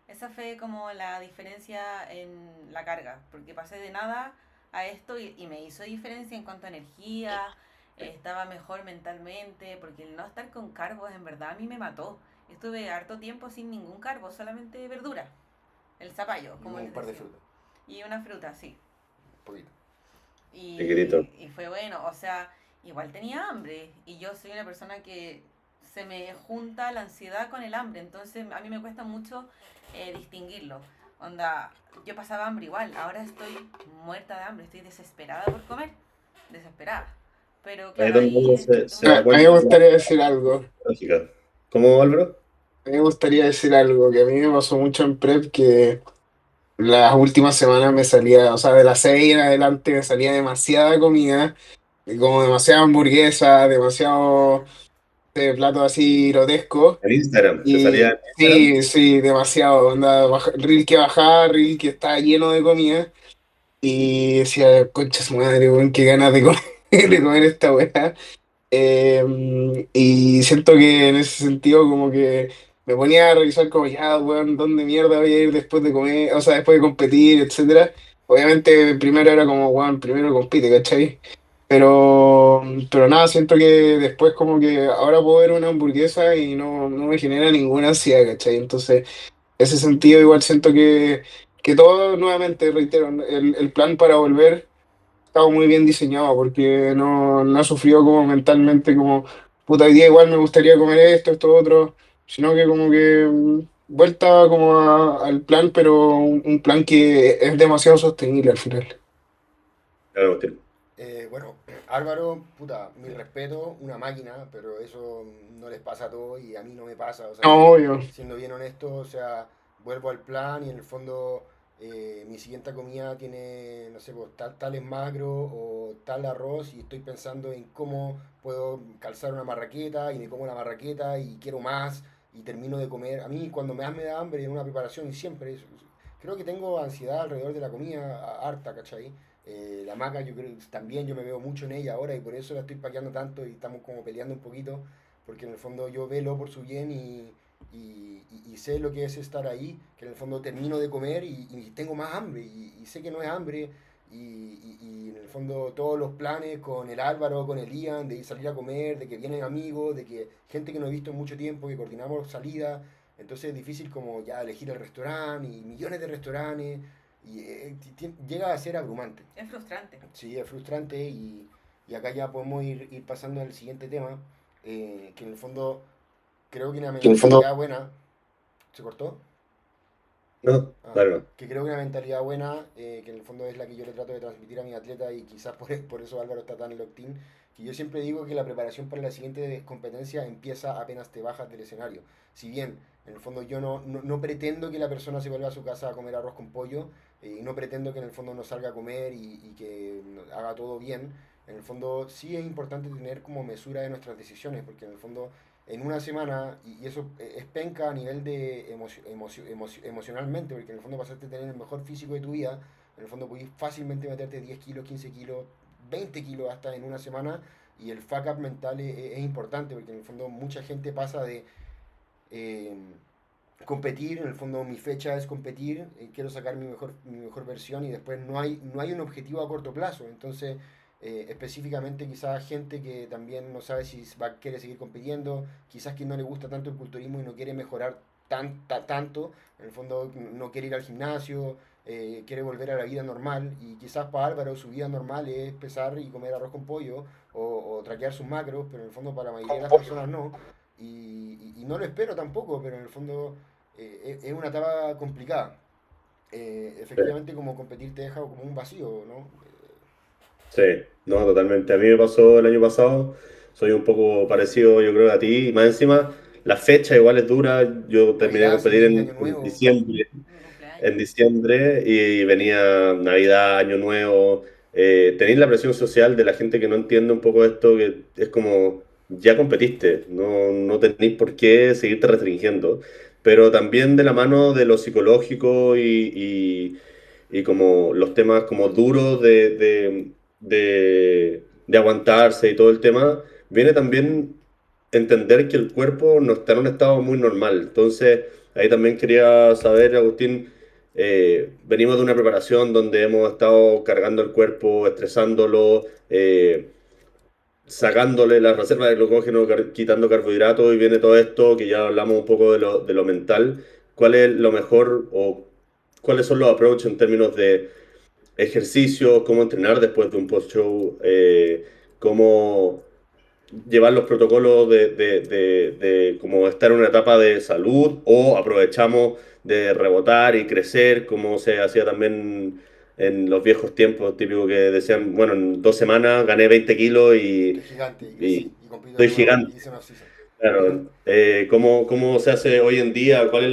Esa fue como la diferencia en la carga, porque pasé de nada a esto y me hizo diferencia en cuanto a energía, estaba mejor mentalmente, porque el no estar con carbos en verdad a mí me mató. Estuve harto tiempo sin ningún carbo, solamente verdura, el zapallo, como Un les par de decía. frutas, Y una fruta, sí. un poquito. Chiquitito. Y fue bueno, o sea, igual tenía hambre y yo soy una persona que se me junta la ansiedad con el hambre, entonces a mí me cuesta mucho distinguirlo. Onda, yo pasaba hambre igual, ahora estoy muerta de hambre, estoy desesperada por comer, desesperada. Pero Ahí es claro, donde uno ahí se da a mí uno... me cuenta de la gustaría decir algo. lógica. ¿Cómo, Álvaro? A mí me gustaría decir algo que a mí me pasó mucho en prep que las últimas semanas me salía, o sea, de las 6 en adelante me salía demasiada comida, y como demasiada hamburguesa, demasiado plato así grotesco. En Instagram. ¿Te salía en Y Instagram? sí, sí, demasiado. Onda, reel que bajaba, reel que estaba lleno de comida. Y decía, concha su madre, weón, qué ganas de comer, de comer esta weá. Y siento que en ese sentido como que me ponía a revisar como ya, weón, ¿dónde mierda voy a ir después de comer? O sea, después de competir, etcétera. Obviamente primero era como, weón, primero compite, ¿cachai? Pero nada, siento que después como que ahora puedo ver una hamburguesa y no me genera ninguna ansiedad, ¿cachai? Entonces, ese sentido igual siento que todo, nuevamente, reitero, el plan para volver estado muy bien diseñado porque no ha sufrido como mentalmente como, puta, hoy día igual me gustaría comer esto, esto, otro, sino que como que vuelta como al plan, pero un plan que es demasiado sostenible al final. Claro, Agustín. Bueno, Álvaro, puta, mi respeto, una máquina, pero eso no les pasa a todos y a mí no me pasa. O sea, No, obvio. siendo bien honesto, o sea, vuelvo al plan y en el fondo mi siguiente comida tiene, no sé, pues, tales macro o tal arroz y estoy pensando en cómo puedo calzar una marraqueta y me como la marraqueta y quiero más y termino de comer. A mí cuando más me da hambre en una preparación y siempre creo que tengo ansiedad alrededor de la comida harta, ¿cachai? La maca, yo creo también yo me veo mucho en ella ahora y por eso la estoy paqueando tanto y estamos como peleando un poquito, porque en el fondo yo velo por su bien y sé lo que es estar ahí, que en el fondo termino de comer y tengo más hambre y sé que no es hambre y en el fondo todos los planes con el Álvaro, con el Ian, de ir salir a comer, de que vienen amigos, de que gente que no he visto en mucho tiempo, que coordinamos salida, entonces es difícil como ya elegir el restaurante y millones de restaurantes y llega a ser abrumante. Es frustrante. Sí, es frustrante y acá ya podemos ir pasando al siguiente tema, que en el fondo creo que una Que en el fondo, mentalidad buena, ¿se cortó? No, Ah, claro, no. que creo que una mentalidad buena, que en el fondo es la que yo le trato de transmitir a mi atleta y quizás por eso Álvaro está tan locked in, que yo siempre digo que la preparación para la siguiente competencia empieza apenas te bajas del escenario. Si bien, en el fondo yo no pretendo que la persona se vuelva a su casa a comer arroz con pollo, y no pretendo que en el fondo no salga a comer y que haga todo bien, en el fondo sí es importante tener como mesura de nuestras decisiones, porque en el fondo en una semana, y eso es penca a nivel de emocionalmente, porque en el fondo pasaste a tener el mejor físico de tu vida, en el fondo podés fácilmente meterte 10 kilos, 15 kilos, 20 kilos hasta en una semana, y el fuck up mental es importante, porque en el fondo mucha gente pasa de eh, competir, en el fondo mi fecha es competir, quiero sacar mi mejor versión y después no hay un objetivo a corto plazo. Entonces, específicamente quizás gente que también no sabe si quiere seguir compitiendo, quizás que no le gusta tanto el culturismo y no quiere mejorar tanto, en el fondo no quiere ir al gimnasio, quiere volver a la vida normal y quizás para Álvaro su vida normal es pesar y comer arroz con pollo o traquear sus macros, pero en el fondo para la mayoría de las personas no. Y no lo espero tampoco, pero en el fondo es una etapa complicada. Efectivamente, como competir te deja como un vacío, ¿no? Sí, no, totalmente. A mí me pasó el año pasado, soy un poco parecido, yo creo, a ti, y más encima, la fecha igual es dura. Yo terminé de Navidad se competir viene, Año en Nuevo. diciembre, Mi cumpleaños. en diciembre y venía Navidad, Año Nuevo. Tenéis la presión social de la gente que no entiende un poco esto, que es como, ya competiste, no tenéis por qué seguirte restringiendo, pero también de la mano de lo psicológico y como los temas como duros de aguantarse y todo el tema, viene también entender que el cuerpo no está en un estado muy normal. Entonces, ahí también quería saber, Agustín, venimos de una preparación donde hemos estado cargando el cuerpo, estresándolo, sacándole la reserva de glucógeno, quitando carbohidratos y viene todo esto que ya hablamos un poco de lo mental. ¿Cuál es lo mejor o cuáles son los approaches en términos de ejercicio, cómo entrenar después de un post-show, cómo llevar los protocolos de como estar en una etapa de salud o aprovechamos de rebotar y crecer como se hacía también en los viejos tiempos, típico que decían, bueno, en 2 semanas gané 20 kilos Estoy gigante y y crecí y compito de estoy nuevo gigante. y hice una season. Claro, ¿cómo se hace hoy en día? ¿Cuál es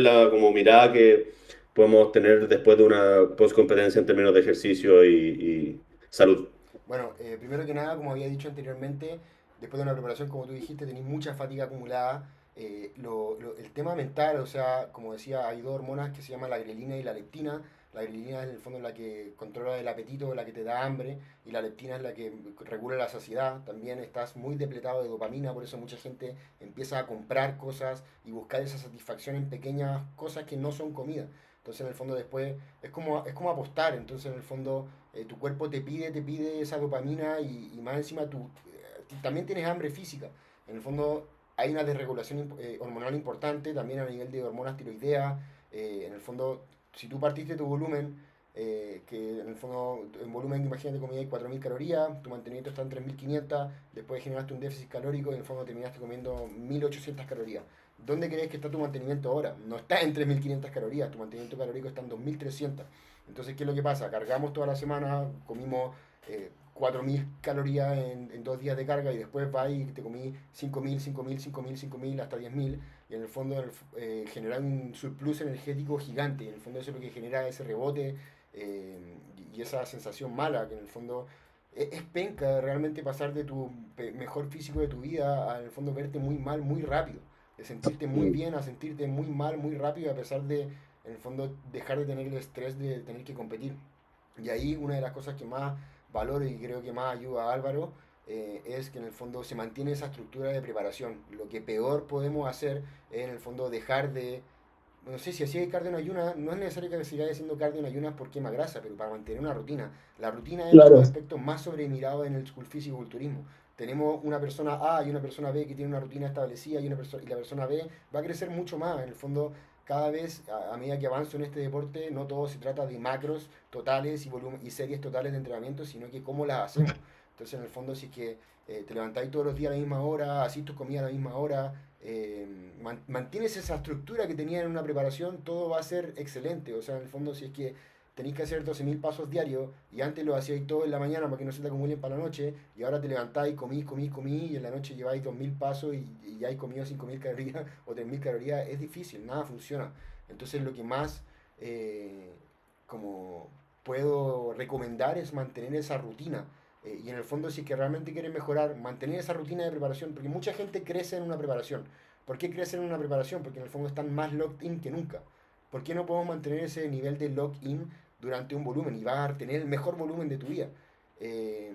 la como mirada que podemos tener después de una post-competencia en términos de ejercicio y salud? Bueno, primero que nada, como había dicho anteriormente, después de una preparación, como tú dijiste, tenéis mucha fatiga acumulada. El tema mental, o sea, como decía, hay dos hormonas que se llaman la grelina y la leptina. La grelina es en el fondo la que controla el apetito, la que te da hambre, y la leptina es la que regula la saciedad. También estás muy depletado de dopamina, por eso mucha gente empieza a comprar cosas y buscar esa satisfacción en pequeñas cosas que no son comida. Entonces, en el fondo, después es como apostar. Entonces, en el fondo, tu cuerpo te pide esa dopamina y más encima tú también tienes hambre física. En el fondo hay una desregulación hormonal importante, también a nivel de hormonas tiroideas. En el fondo, si tú partiste tu volumen, que en el fondo, en volumen, imagínate, comías 4.000 calorías, tu mantenimiento está en 3.500, después generaste un déficit calórico y en el fondo terminaste comiendo 1.800 calorías. ¿Dónde crees que está tu mantenimiento ahora? No está en 3.500 calorías, tu mantenimiento calórico está en 2.300. Entonces, ¿qué es lo que pasa? Cargamos toda la semana, comimos 4.000 calorías en 2 días de carga y después vas y te comí 5.000 5.000 5.000 5.000 hasta 10.000 y en el fondo genera un surplus energético gigante. Y en el fondo eso es lo que genera ese rebote y esa sensación mala, que en el fondo es penca realmente pasar de tu mejor físico de tu vida a en el fondo verte muy mal muy rápido, de sentirte muy Mm. bien a sentirte muy mal muy rápido a pesar de en el fondo dejar de tener el estrés de tener que competir. Y ahí una de las cosas que más valoro y creo que más ayuda a Álvaro es que en el fondo se mantiene esa estructura de preparación. Lo que peor podemos hacer es en el fondo dejar de, no sé si así cardio en ayunas, no es necesario que siga haciendo cardio en ayunas por quema grasa, pero para mantener una rutina. La rutina es uno de Claro. los aspectos más sobremirados en el físico-culturismo. Tenemos una persona A y una persona B que tiene una rutina establecida y la persona B va a crecer mucho más. En el fondo, cada vez a medida que avanzo en este deporte, no todo se trata de macros totales y, volumen, y series totales de entrenamiento, sino que cómo las hacemos. Entonces, en el fondo, si es que te levantáis todos los días a la misma hora, así tus comidas a la misma hora, mantienes esa estructura que tenías en una preparación, todo va a ser excelente. O sea, en el fondo, si es que tenéis que hacer 12.000 pasos diarios y antes lo hacíais todo en la mañana para que no se te acumulen para la noche y ahora te levantáis, comís y en la noche lleváis 2.000 pasos y ya hay comido 5.000 calorías o 3.000 calorías, es difícil, nada funciona. Entonces lo que más como puedo recomendar es mantener esa rutina. Y en el fondo, si es que realmente quieren mejorar, mantener esa rutina de preparación, porque mucha gente crece en una preparación. ¿Por qué crece en una preparación? Porque en el fondo están más locked in que nunca. ¿Por qué no podemos mantener ese nivel de lock-in durante un volumen y vas a tener el mejor volumen de tu vida? Eh,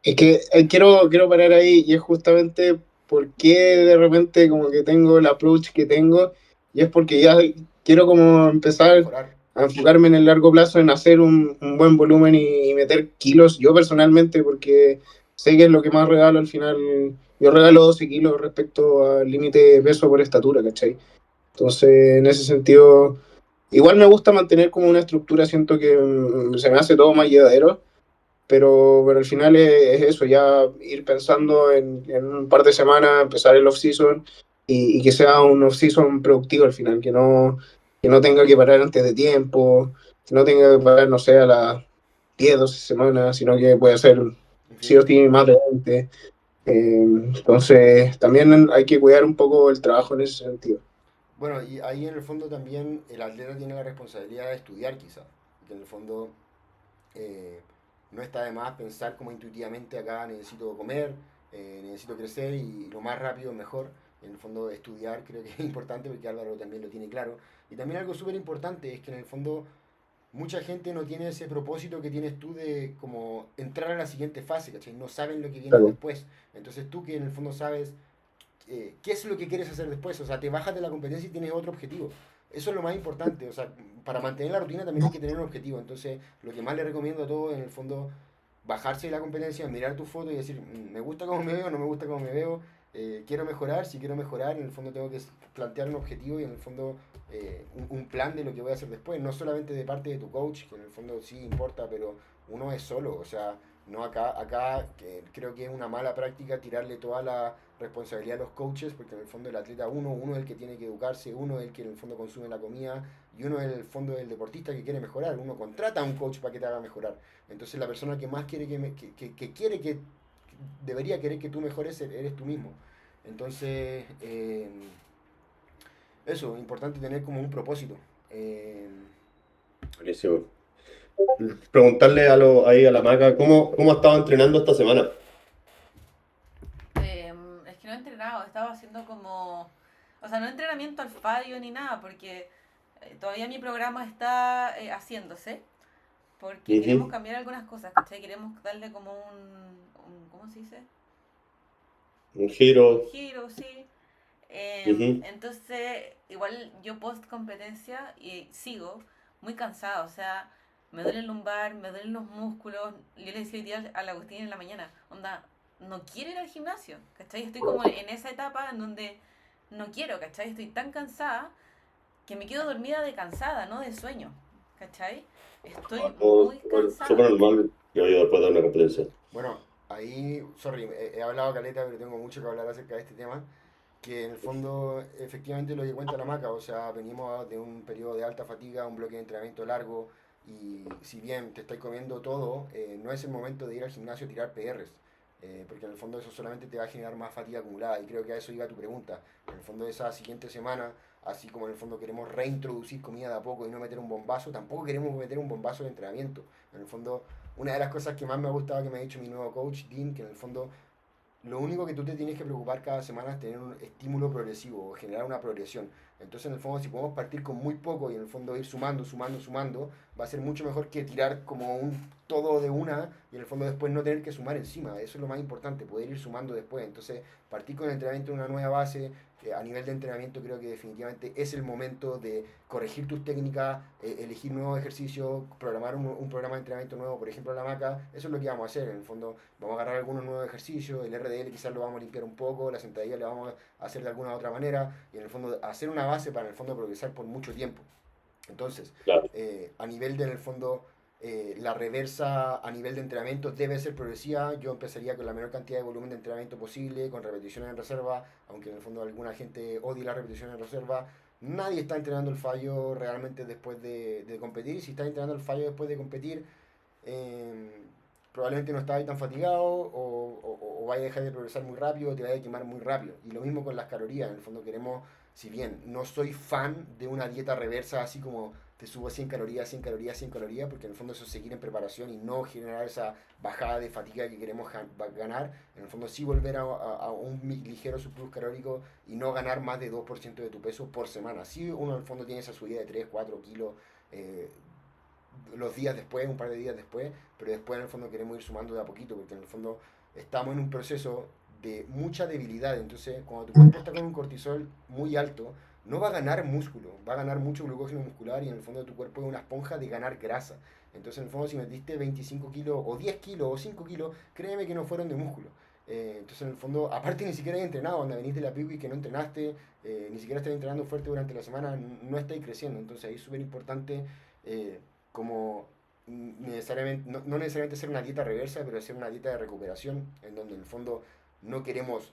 Es que quiero parar ahí y es justamente por qué de repente como que tengo el approach que tengo y es porque ya quiero como empezar mejorar. a enfocarme en el largo plazo en hacer un buen volumen y meter kilos yo personalmente porque sé que es lo que más regalo al final. Yo regalo 12 kilos respecto al límite de peso por estatura, ¿cachai? Entonces, en ese sentido, igual me gusta mantener como una estructura, siento que se me hace todo más llevadero, pero al final es eso, ya ir pensando en un par de semanas, empezar el off-season y que sea un off-season productivo al final, que no tenga que parar antes de tiempo, que no tenga que parar, no sé, a las 10 12 semanas, sino que puede ser sí o Infinito. sí más de 20. Entonces, también hay que cuidar un poco el trabajo en ese sentido. Bueno, y ahí en el fondo también el atleta tiene la responsabilidad de estudiar quizá. Que en el fondo eh, no está de más pensar como intuitivamente acá necesito comer, necesito crecer y lo más rápido mejor. En el fondo estudiar creo que es importante porque Álvaro también lo tiene claro. Y también algo súper importante es que en el fondo mucha gente no tiene ese propósito que tienes tú de como entrar a la siguiente fase, ¿cachai? No saben lo que viene Claro. después. Entonces tú que en el fondo sabes qué es lo que quieres hacer después, o sea, te bajas de la competencia y tienes otro objetivo. Eso es lo más importante, o sea, para mantener la rutina también hay que tener un objetivo. Entonces, lo que más le recomiendo a todos, en el fondo, bajarse de la competencia, mirar tu foto y decir, me gusta cómo me veo, no me gusta cómo me veo, quiero mejorar, si quiero mejorar, en el fondo tengo que plantear un objetivo y en el fondo un plan de lo que voy a hacer después, no solamente de parte de tu coach, que en el fondo sí importa, pero uno es solo, o sea, no acá que creo que es una mala práctica tirarle toda la responsabilidad a los coaches, porque en el fondo el atleta uno es el que tiene que educarse, uno es el que en el fondo consume la comida y uno es el fondo el deportista que quiere mejorar, uno contrata a un coach para que te haga mejorar. Entonces la persona que más quiere que quiere que debería querer que tú mejores eres tú mismo. Entonces, eso, importante tener como un propósito. Buenísimo. Preguntarle ahí a la Maca, ¿cómo ha estado entrenando esta semana? Es que no he entrenado, estaba haciendo como... O sea, no entrenamiento al fadio ni nada, porque todavía mi programa está haciéndose, porque queremos Ujú. cambiar algunas cosas, ¿cachai? Queremos darle como ¿cómo se dice? Un giro. Un giro, sí. Ujú. Entonces, igual yo post competencia y sigo muy cansada, o sea, me duele el lumbar, me duelen los músculos. Yo le decía hoy día al Agustín en la mañana, onda, no quiero ir al gimnasio, ¿cachai? Estoy como en esa etapa en donde no quiero, ¿cachai? Estoy tan cansada que me quedo dormida de cansada, no de sueño, ¿cachai? Estoy Algo muy súper súper cansada. normal, yo después de una competencia. Bueno, ahí, sorry, he hablado caleta, pero tengo mucho que hablar acerca de este tema. Que en el fondo efectivamente lo que cuenta la maca, o sea, venimos de un periodo de alta fatiga, un bloque de entrenamiento largo y si bien te estáis comiendo todo, no es el momento de ir al gimnasio a tirar PRs, porque en el fondo eso solamente te va a generar más fatiga acumulada y creo que a eso iba tu pregunta. En el fondo de esa siguiente semana, así como en el fondo queremos reintroducir comida de a poco y no meter un bombazo, tampoco queremos meter un bombazo de entrenamiento. En el fondo, una de las cosas que más me ha gustado que me ha dicho mi nuevo coach, Dean, que en el fondo lo único que tú te tienes que preocupar cada semana es tener un estímulo progresivo o generar una progresión. Entonces, en el fondo, si podemos partir con muy poco y en el fondo ir sumando, va a ser mucho mejor que tirar como un todo de una y en el fondo después no tener que sumar encima. Eso es lo más importante, poder ir sumando después. Entonces, partir con el entrenamiento de una nueva base, a nivel de entrenamiento creo que definitivamente es el momento de corregir tus técnicas, elegir nuevos ejercicios, programar un programa de entrenamiento nuevo, por ejemplo la maca, eso es lo que vamos a hacer, en el fondo vamos a agarrar algunos nuevos ejercicios, el RDL quizás lo vamos a limpiar un poco, la sentadilla la vamos a hacer de alguna otra manera y en el fondo hacer una base para en el fondo progresar por mucho tiempo. Entonces, Claro. a nivel de, en el fondo, la reversa a nivel de entrenamiento debe ser progresiva. Yo empezaría con la menor cantidad de volumen de entrenamiento posible, con repeticiones en reserva, aunque en el fondo alguna gente odie las repeticiones en reserva. Nadie está entrenando el fallo realmente después de competir. Y si estás entrenando el fallo después de competir, eh, probablemente no estás ahí tan fatigado o vaya a dejar de progresar muy rápido, o te vaya a quemar muy rápido. Y lo mismo con las calorías. En el fondo queremos, si bien no soy fan de una dieta reversa así como te subo 100 calorías, 100 calorías, 100 calorías, porque en el fondo eso es seguir en preparación y no generar esa bajada de fatiga que queremos ganar. En el fondo sí volver a un ligero surplus calórico y no ganar más de 2% de tu peso por semana. Sí, uno en el fondo tiene esa subida de 3 4 kilos eh, los días después, un par de días después, pero después en el fondo queremos ir sumando de a poquito, porque en el fondo estamos en un proceso de mucha debilidad. Entonces, cuando tu cuerpo está con un cortisol muy alto, no va a ganar músculo, va a ganar mucho glucógeno muscular y en el fondo tu cuerpo es una esponja de ganar grasa. Entonces, en el fondo, si metiste 25 kilos o 10 kilos o 5 kilos, créeme que no fueron de músculo. Entonces, en el fondo, aparte ni siquiera has entrenado, cuando venís de la PIWI que no entrenaste, ni siquiera estás entrenando fuerte durante la semana, no estáis creciendo. Entonces, ahí es súper importante como necesariamente, no necesariamente hacer una dieta reversa, pero hacer una dieta de recuperación, en donde en el fondo no queremos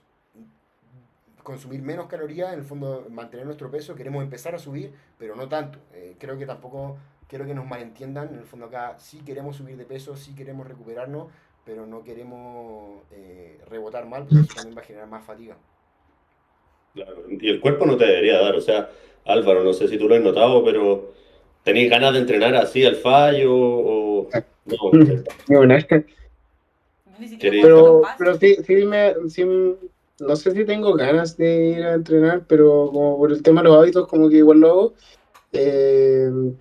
consumir menos calorías, en el fondo mantener nuestro peso, queremos empezar a subir, pero no tanto. Creo que tampoco quiero que nos malentiendan, en el fondo acá sí queremos subir de peso, sí queremos recuperarnos, pero no queremos rebotar mal, porque eso también va a generar más fatiga. Claro, y el cuerpo no te debería dar, o sea, Álvaro, no sé si tú lo has notado, pero ¿tenéis ganas de entrenar así al fallo o no? Ni una. Ni siquiera ¿Queréis? puedo hacer los Pero pasos. sí, sí, no sé si tengo ganas de ir a entrenar, pero como por el tema de los hábitos, como que igual lo hago.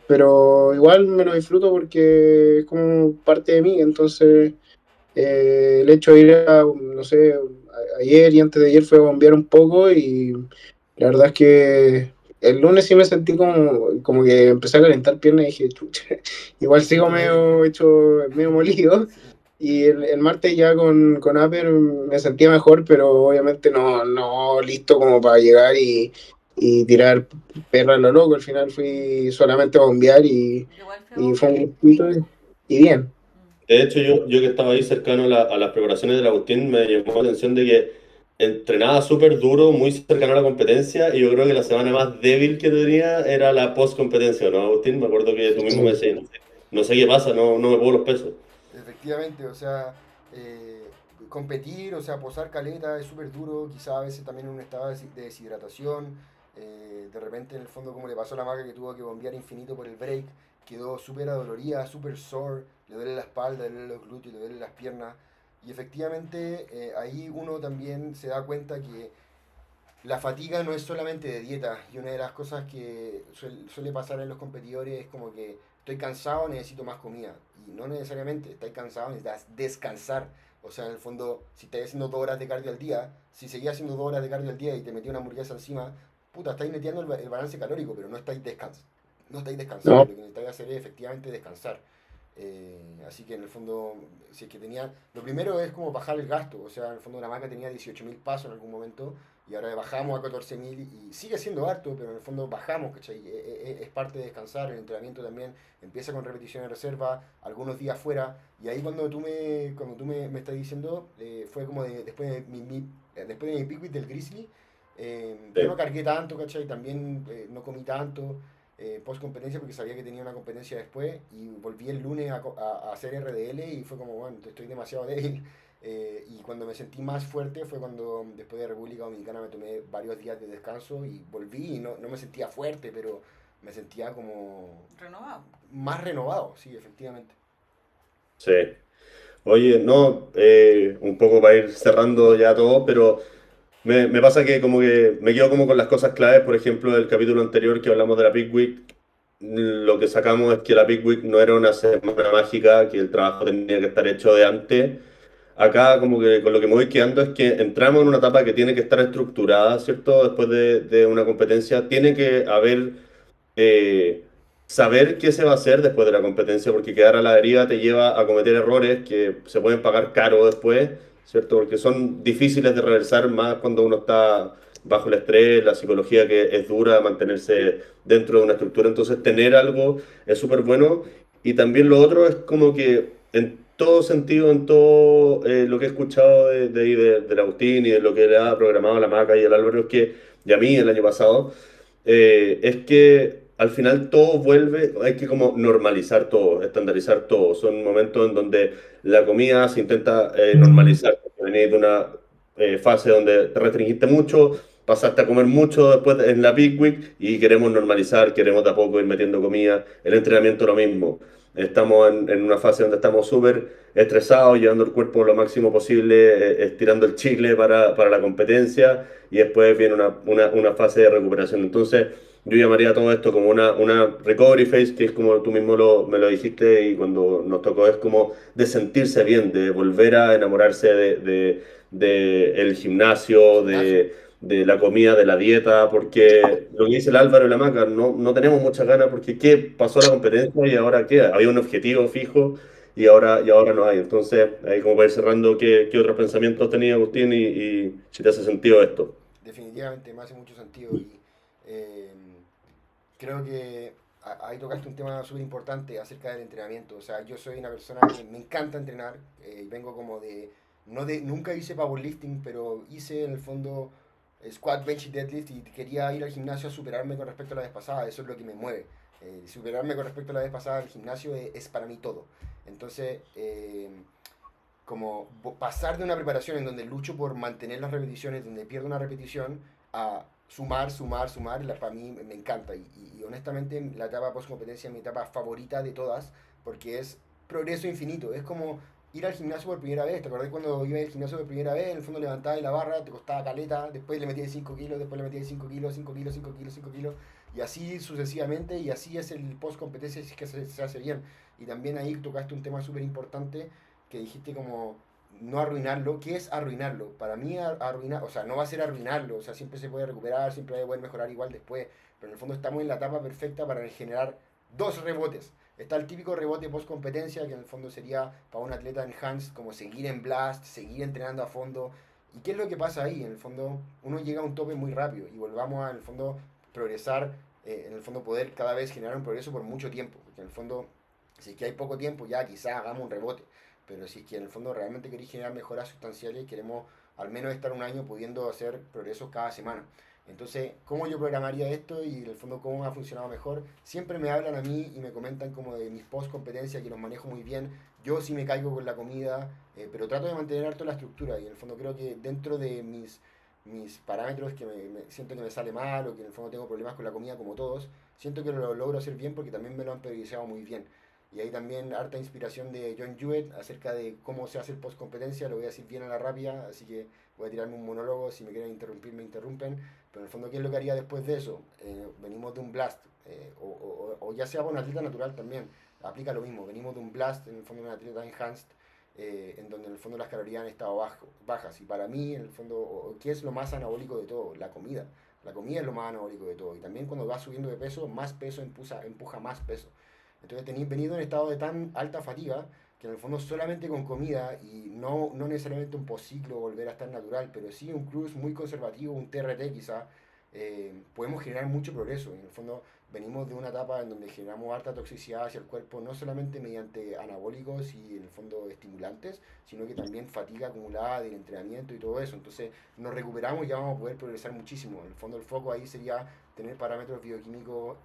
Pero igual me lo disfruto porque es como parte de mí, entonces el hecho de ir a, no sé, ayer y antes de ayer fue a bombear un poco y la verdad es que el lunes sí me sentí como que empecé a calentar piernas y dije, chucha, igual Te sigo siento débil. medio hecho, medio molido. Sí. Y el martes ya con Aper me sentía mejor, pero obviamente no listo como para llegar y tirar perra a lo loco. Al final fui solamente a bombear Yo igual fui a y fue bombear. un grupito y bien. Mm. De hecho, yo que estaba ahí cercano a las preparaciones del Agustín, me llamó la atención de que entrenaba súper duro, muy cercano a la competencia, y yo creo que la semana más débil que tenía era la post-competencia, ¿no, Agustín? Me acuerdo que tú mismo me Sí. decías, no sé qué pasa, no me puedo los pesos. Efectivamente, o sea, competir, o sea, posar caleta es súper duro, quizá a veces también en un estado de deshidratación, de repente en el fondo como le pasó a la maga que tuvo que bombear infinito por el break, quedó súper adolorida, súper sore, le duele la espalda, le duele los glúteos, le duele las piernas, y efectivamente ahí uno también se da cuenta que la fatiga no es solamente de dieta y una de las cosas que suele pasar en los competidores es como que estoy cansado, necesito más comida. Y no necesariamente, estáis cansado, necesitas descansar. O sea, en el fondo, si estáis haciendo 2 horas de cardio al día, si seguías haciendo 2 horas de cardio al día y te metí una hamburguesa encima, puta, estáis metiendo el balance calórico, pero no estáis descansando. No, Lo que necesitáis hacer es efectivamente descansar. Así que en el fondo, si es que tenía. Lo primero es como bajar el gasto. O sea, en el fondo la marca tenía 18.000 pasos en algún momento y ahora bajamos a 14.000 y sigue siendo harto, pero en el fondo bajamos, ¿cachai? Es parte de descansar, el entrenamiento también empieza con repeticiones de reserva, algunos días fuera, y ahí cuando tú me estás diciendo, fue como después de después de mi pick del Grizzly, yo no Sí. cargué tanto, ¿cachai? También no comí tanto post competencia porque sabía que tenía una competencia después y volví el lunes a hacer RDL y fue como, bueno, estoy demasiado débil. Y cuando me sentí más fuerte fue cuando después de República Dominicana me tomé varios días de descanso y volví y no me sentía fuerte, pero me sentía como Renovado. más renovado, sí, efectivamente. Sí. Oye, no, un poco para ir cerrando ya todo, pero me pasa que como que me quedo como con las cosas claves, por ejemplo, del capítulo anterior que hablamos de la Peak Week, lo que sacamos es que la Peak Week no era una semana mágica, que el trabajo tenía que estar hecho de antes. Acá como que con lo que me voy quedando es que entramos en una etapa que tiene que estar estructurada, ¿cierto? Después de una competencia, tiene que haber eh, saber qué se va a hacer después de la competencia, porque quedar a la deriva te lleva a cometer errores que se pueden pagar caro después, ¿cierto? Porque son difíciles de reversar más cuando uno está bajo el estrés, la psicología que es dura, mantenerse dentro de una estructura. Entonces, tener algo es súper bueno. Y también lo otro es como que en todo sentido, en todo lo que he escuchado del Agustín y de lo que le ha programado la Maca y el Álvaro, es que, y a mí el año pasado, es que al final todo vuelve, hay que como normalizar todo, estandarizar todo. Son momentos en donde la comida se intenta normalizar. Venís de una fase donde te restringiste mucho, pasaste a comer mucho después en la Big Week y queremos normalizar, queremos de a poco ir metiendo comida. El entrenamiento lo mismo. Estamos en una fase donde estamos súper estresados, llevando el cuerpo lo máximo posible, estirando el chicle para la competencia y después viene una fase de recuperación. Entonces, yo llamaría todo esto como una recovery phase, que es como tú mismo me lo dijiste y cuando nos tocó, es como de sentirse bien, de volver a enamorarse de el gimnasio, Gimnasio. de la comida, de la dieta, porque lo que dice el Álvaro y la Maca, no tenemos muchas ganas porque ¿qué pasó la competencia y ahora qué? Había un objetivo fijo y ahora no hay. Entonces, ahí como para ir cerrando, ¿qué otros pensamientos tenía Agustín y si te hace sentido esto? Definitivamente me hace mucho sentido y eh, creo que ahí tocaste un tema súper importante acerca del entrenamiento. O sea, yo soy una persona que me encanta entrenar. Vengo como de, no de, nunca hice powerlifting, pero hice en el fondo squat, bench y deadlift y quería ir al gimnasio a superarme con respecto a la vez pasada. Eso es lo que me mueve. Superarme con respecto a la vez pasada al gimnasio es para mí todo. Entonces, como pasar de una preparación en donde lucho por mantener las repeticiones, donde pierdo una repetición, a sumar, sumar, sumar, para mí me encanta. Y honestamente la etapa post competencia es mi etapa favorita de todas, porque es progreso infinito. Es como ir al gimnasio por primera vez. ¿Te acordás cuando iba al gimnasio por primera vez? En el fondo levantabas la barra, te costaba caleta, después le metías 5 kilos, después le metías 5 kilos, 5 kilos, 5 kilos, 5 kilos, y así sucesivamente, y así es el post competencia si es que se hace bien. Y también ahí tocaste un tema súper importante que dijiste como no arruinarlo. ¿Qué es arruinarlo? Para mí arruinar, o sea, no va a ser arruinarlo, o sea, siempre se puede recuperar, siempre va a poder mejorar igual después, pero en el fondo estamos en la etapa perfecta para generar dos rebotes. Está el típico rebote post competencia, que en el fondo sería para un atleta enhanced, como seguir en blast, seguir entrenando a fondo. ¿Y qué es lo que pasa ahí? En el fondo, uno llega a un tope muy rápido y volvamos a, en el fondo, progresar, en el fondo, poder cada vez generar un progreso por mucho tiempo, porque en el fondo, si es que hay poco tiempo, ya quizás hagamos un rebote, pero si es que en el fondo realmente queréis generar mejoras sustanciales, queremos al menos estar un año pudiendo hacer progresos cada semana. Entonces, ¿cómo yo programaría esto y en el fondo cómo ha funcionado mejor? Siempre me hablan a mí y me comentan como de mis post competencias que los manejo muy bien. Yo sí me caigo con la comida, pero trato de mantener harto la estructura y en el fondo creo que dentro de mis parámetros que siento que me sale mal o que en el fondo tengo problemas con la comida como todos, siento que lo logro hacer bien porque también me lo han priorizado muy bien. Y ahí también harta inspiración de John Jewett acerca de cómo se hace el post competencia, lo voy a decir bien a la rápida, así que voy a tirarme un monólogo, si me quieren interrumpir me interrumpen, pero en el fondo ¿qué es lo que haría después de eso? Venimos de un blast, o ya sea para un atleta natural también, aplica lo mismo, venimos de un blast, en el fondo de un atleta enhanced, en donde en el fondo las calorías han estado bajas, y para mí en el fondo, ¿qué es lo más anabólico de todo? La comida. La comida es lo más anabólico de todo. Y también cuando vas subiendo de peso, más peso empuja más peso. Entonces tenéis venido en estado de tan alta fatiga que en el fondo solamente con comida y no necesariamente un post-ciclo volver a estar natural, pero sí un cruise muy conservativo, un TRT quizá, podemos generar mucho progreso. Y en el fondo venimos de una etapa en donde generamos alta toxicidad hacia el cuerpo, no solamente mediante anabólicos y en el fondo estimulantes, sino que también fatiga acumulada del entrenamiento y todo eso. Entonces nos recuperamos y ya vamos a poder progresar muchísimo. En el fondo el foco ahí sería tener parámetros bioquímicos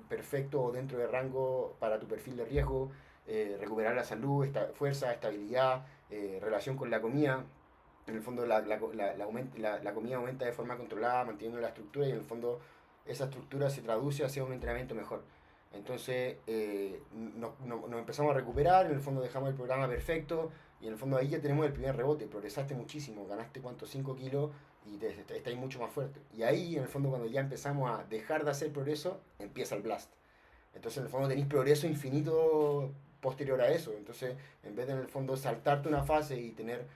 perfectos o dentro de rango para tu perfil de riesgo, recuperar la salud, fuerza, estabilidad, relación con la comida. En el fondo la comida aumenta de forma controlada, manteniendo la estructura y en el fondo esa estructura se traduce hacia un entrenamiento mejor. Entonces nos empezamos a recuperar, en el fondo dejamos el programa perfecto y en el fondo ahí ya tenemos el primer rebote, progresaste muchísimo, ganaste cuánto, 5 kilos y estáis mucho más fuerte. Y ahí en el fondo cuando ya empezamos a dejar de hacer progreso, empieza el blast. Entonces en el fondo tenéis progreso infinito posterior a eso. Entonces en vez de en el fondo saltarte una fase y tener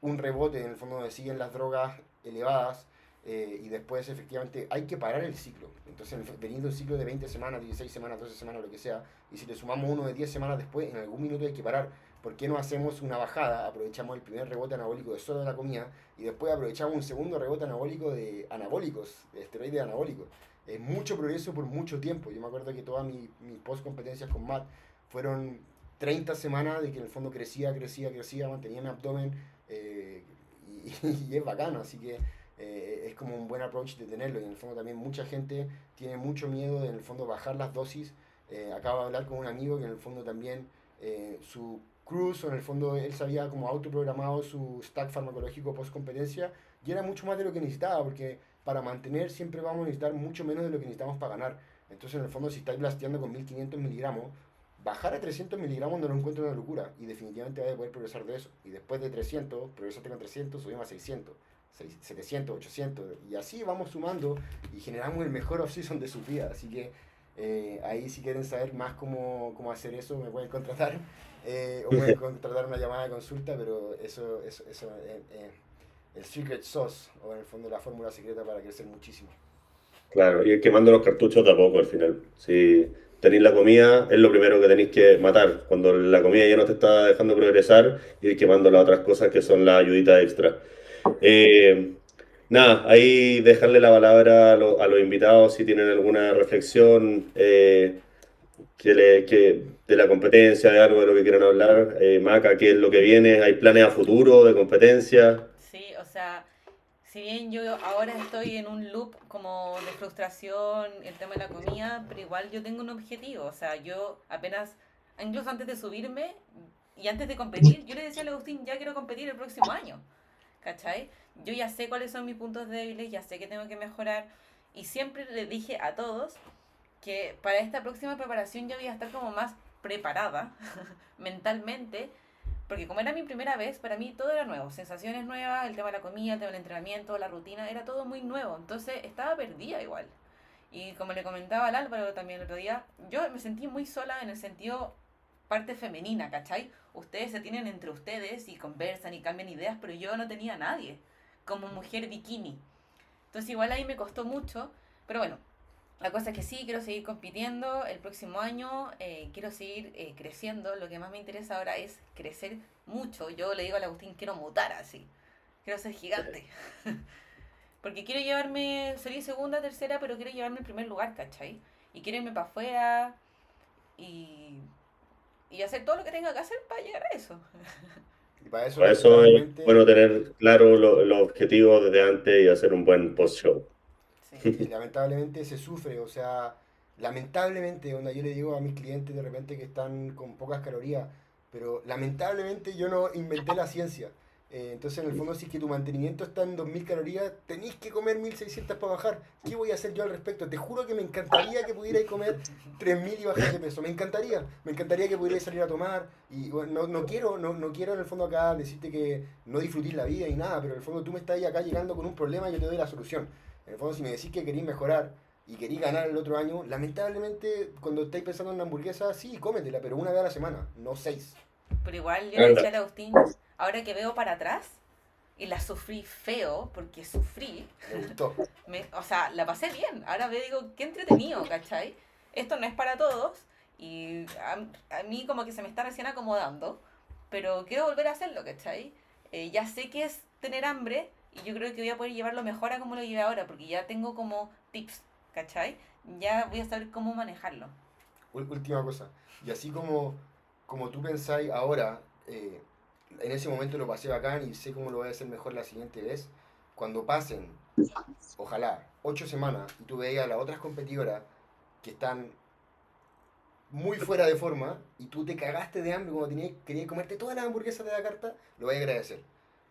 un rebote en el fondo donde siguen las drogas elevadas y después efectivamente hay que parar el ciclo. Entonces veniendo un ciclo de 20 semanas, 16 semanas, 12 semanas, lo que sea, y si le sumamos uno de 10 semanas después, en algún minuto hay que parar. ¿Por qué no hacemos una bajada? Aprovechamos el primer rebote anabólico de solo de la comida y después aprovechamos un segundo rebote anabólico de anabólicos, de esteroides anabólicos. Es mucho progreso por mucho tiempo. Yo me acuerdo que todas mis post competencias con Matt fueron 30 semanas de que en el fondo crecía, mantenía mi abdomen, eh, y, y, es bacano, así que es como un buen approach de tenerlo. Y en el fondo también mucha gente tiene mucho miedo de en el fondo bajar las dosis. Acabo de hablar con un amigo que en el fondo también su cruise, o en el fondo él se había como autoprogramado su stack farmacológico post competencia y era mucho más de lo que necesitaba, porque para mantener siempre vamos a necesitar mucho menos de lo que necesitamos para ganar. Entonces en el fondo si estáis blasteando con 1500 miligramos, bajar a 300 miligramos no lo encuentro una locura y definitivamente vais a poder progresar de eso. Y después de 300, progresaste con 300, subimos a 600, 700, 800 y así vamos sumando y generamos el mejor off-season de su vida. Así que ahí si quieren saber más cómo hacer eso me pueden contratar o pueden contratar una llamada de consulta, pero eso el secret sauce o en el fondo la fórmula secreta para crecer muchísimo. Claro, y ir quemando los cartuchos de a poco al final. Si tenéis la comida, es lo primero que tenéis que matar. Cuando la comida ya no te está dejando progresar, ir quemando las otras cosas que son las ayuditas extra. Eh, Nada, ahí dejarle la palabra a los invitados si tienen alguna reflexión de la competencia, de algo de lo que quieran hablar. Maca, ¿qué es lo que viene? ¿Hay planes a futuro de competencia? Sí, o sea, si bien yo ahora estoy en un loop como de frustración, el tema de la comida, pero igual yo tengo un objetivo. O sea, yo apenas, incluso antes de subirme y antes de competir, yo le decía a Agustín, ya quiero competir el próximo año. ¿Cachai? Yo ya sé cuáles son mis puntos débiles, ya sé que tengo que mejorar. Y siempre le dije a todos que para esta próxima preparación yo voy a estar como más preparada mentalmente, porque como era mi primera vez, para mí todo era nuevo, sensaciones nuevas, el tema de la comida, el tema del entrenamiento, la rutina, era todo muy nuevo, entonces estaba perdida igual. Y como le comentaba al Álvaro también el otro día, yo me sentí muy sola en el sentido parte femenina, ¿cachai? Ustedes se tienen entre ustedes y conversan y cambian ideas, pero yo no tenía a nadie como mujer bikini. Entonces igual ahí me costó mucho, pero bueno, la cosa es que sí, quiero seguir compitiendo el próximo año, quiero seguir creciendo. Lo que más me interesa ahora es crecer mucho. Yo le digo al Agustín, quiero mutar así, quiero ser gigante. Porque quiero llevarme, salir segunda, tercera, pero quiero llevarme el primer lugar, ¿cachai? Y quiero irme para afuera y hacer todo lo que tenga que hacer para llegar a eso. Y para eso Por eso es lamentablemente, bueno tener claro los objetivos desde antes y hacer un buen post-show. Sí. y lamentablemente se sufre, o sea, lamentablemente, onda, yo le digo a mis clientes de repente que están con pocas calorías, pero lamentablemente yo no inventé la ciencia. Entonces, en el fondo, si es que tu mantenimiento está en 2000 calorías, tenéis que comer 1600 para bajar. ¿Qué voy a hacer yo al respecto? Te juro que me encantaría que pudierais comer 3000 y bajar de peso. Me encantaría que pudierais salir a tomar. Y bueno, no quiero en el fondo acá decirte que no disfrutéis la vida y nada, pero en el fondo tú me estás acá llegando con un problema y yo te doy la solución. En el fondo, si me decís que queréis mejorar y queréis ganar el otro año, lamentablemente, cuando estáis pensando en una hamburguesa, sí, cómetela, pero una vez a la semana, no 6. Pero igual yo le decía al Agustín, ahora que veo para atrás, y la sufrí feo, porque sufrí, Me gustó. o sea, la pasé bien. Ahora veo, digo, qué entretenido, ¿cachai? Esto no es para todos, y a mí como que se me está recién acomodando, pero quiero volver a hacerlo, ¿cachai? Ya sé que es tener hambre, y yo creo que voy a poder llevarlo mejor a como lo llevé ahora, porque ya tengo como tips, ¿cachai? Ya voy a saber cómo manejarlo. Última cosa. Y así como tú pensáis ahora, en ese momento lo pasé bacán y sé cómo lo voy a hacer mejor la siguiente vez. Cuando pasen, ojalá, 8 semanas y tú veas a las otras competidoras que están muy fuera de forma y tú te cagaste de hambre cuando querías comerte todas las hamburguesas de la carta, lo vais a agradecer.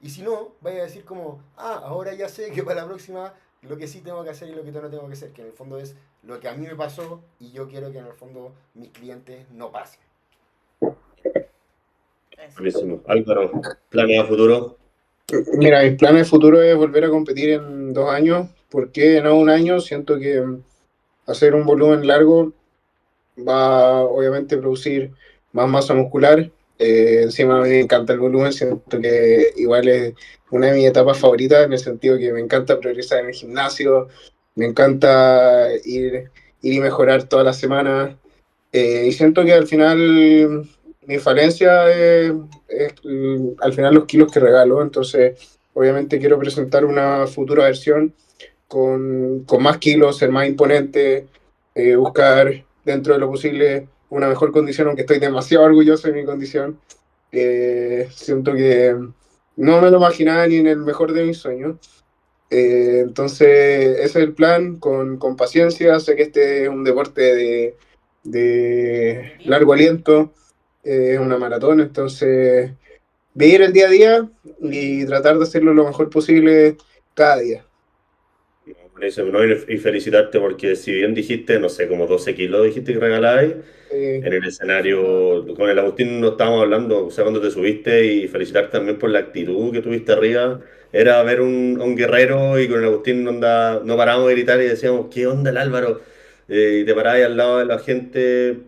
Y si no, vais a decir como, ahora ya sé que para la próxima lo que sí tengo que hacer y lo que no tengo que hacer, que en el fondo es lo que a mí me pasó y yo quiero que en el fondo mis clientes no pasen. Eso. Buenísimo. Álvaro, planes a futuro. Mira, mis planes de futuro es volver a competir en 2 años. ¿Por qué no un año? Siento que hacer un volumen largo va obviamente a producir más masa muscular. Encima me encanta el volumen, siento que igual es una de mis etapas favoritas en el sentido que me encanta progresar en el gimnasio, me encanta ir y mejorar todas las semanas. Y siento que al final mi falencia es al final los kilos que regalo, entonces obviamente quiero presentar una futura versión con más kilos, ser más imponente, buscar dentro de lo posible una mejor condición, aunque estoy demasiado orgulloso de mi condición. Siento que no me lo imaginaba ni en el mejor de mis sueños. Entonces, ese es el plan, con paciencia. Sé que este es un deporte de largo aliento, es una maratón, entonces vivir el día a día y tratar de hacerlo lo mejor posible cada día. Buenísimo, ¿no? Y felicitarte porque si bien dijiste, no sé, como 12 kilos dijiste que regalabais, Eh, en el escenario, con el Agustín no estábamos hablando, o sea, cuando te subiste y felicitarte también por la actitud que tuviste arriba, era ver a un guerrero y con el Agustín onda, no parábamos de gritar y decíamos, ¿qué onda el Álvaro? Y te parabas al lado de la gente,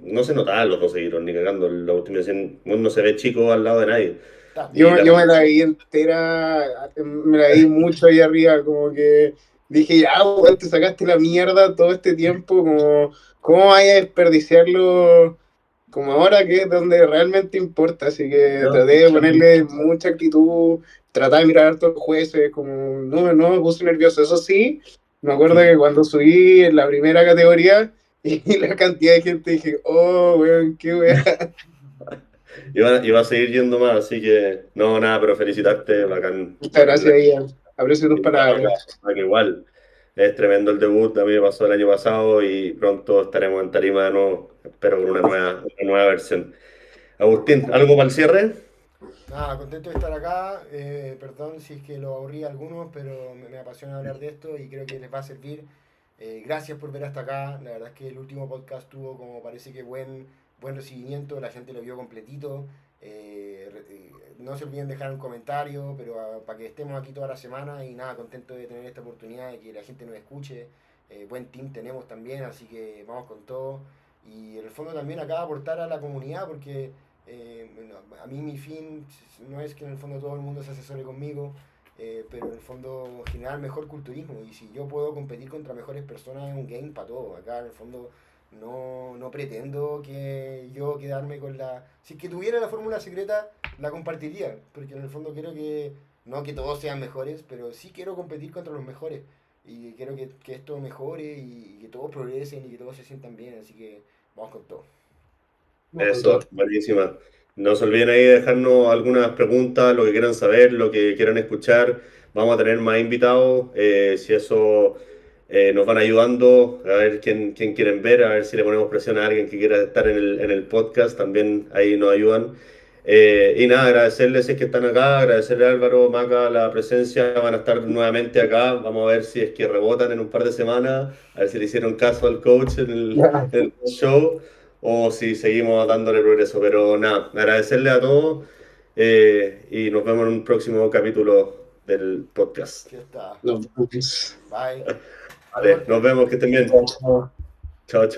no se notaban los 12 kilos, ni cagando, el Agustín me decía, "Bueno, no se ve chico al lado de nadie". Y yo me la vi entera, me la vi mucho ahí arriba, como que dije, ya, weón, te sacaste la mierda todo este tiempo, como, ¿cómo vaya a desperdiciarlo? Como ahora que es donde realmente importa, así que ¿no? traté de ponerle mucha actitud, traté de mirar a todos los jueces, como no me puse nervioso, eso sí, me acuerdo que cuando subí en la primera categoría y la cantidad de gente dije, oh, weón, qué weón. Iba a seguir yendo más, así que no, nada, pero felicitarte, bacán, Muchas bacán gracias, Ian, aprecio tus palabras. bacán igual. Es tremendo el debut, a mí me pasó el año pasado y pronto estaremos en tarima de nuevo, espero con una nueva versión. Agustín, ¿algo para el cierre? Nada, contento de estar acá. Perdón si es que lo aburrí a algunos, pero me apasiona hablar de esto y creo que les va a servir. Gracias por ver hasta acá. La verdad es que el último podcast tuvo como parece que buen recibimiento. La gente lo vio completito. No se olviden dejar un comentario, pero para que estemos aquí toda la semana y nada, contento de tener esta oportunidad de que la gente nos escuche. Buen team tenemos también, así que vamos con todo. Y en el fondo también acá aportar a la comunidad porque bueno, a mí mi fin no es que en el fondo todo el mundo se asesore conmigo, pero en el fondo generar mejor culturismo. Y si yo puedo competir contra mejores personas es un game para todo. Acá en el fondo no pretendo que yo quedarme con la... Si es que tuviera la fórmula secreta, la compartiría, porque en el fondo quiero que, no que todos sean mejores, pero sí quiero competir contra los mejores. Y quiero que esto mejore y que todos progresen y que todos se sientan bien. Así que vamos con todo. Vamos con todo. Eso, buenísima. No se olviden ahí de dejarnos algunas preguntas, lo que quieran saber, lo que quieran escuchar. Vamos a tener más invitados. Si eso nos van ayudando, a ver quién quieren ver, a ver si le ponemos presión a alguien que quiera estar en el podcast, también ahí nos ayudan. Y nada, agradecerles si es que están acá, agradecerle a Álvaro, Maca, la presencia. Van a estar nuevamente acá. Vamos a ver si es que rebotan en un par de semanas, a ver si le hicieron caso al coach en el show o si seguimos dándole progreso. Pero nada, agradecerle a todos y nos vemos en un próximo capítulo del podcast. Ya está. Nos vemos. Bye. Vale, nos vemos, que estén bien. Chao, chao. Chao, chao.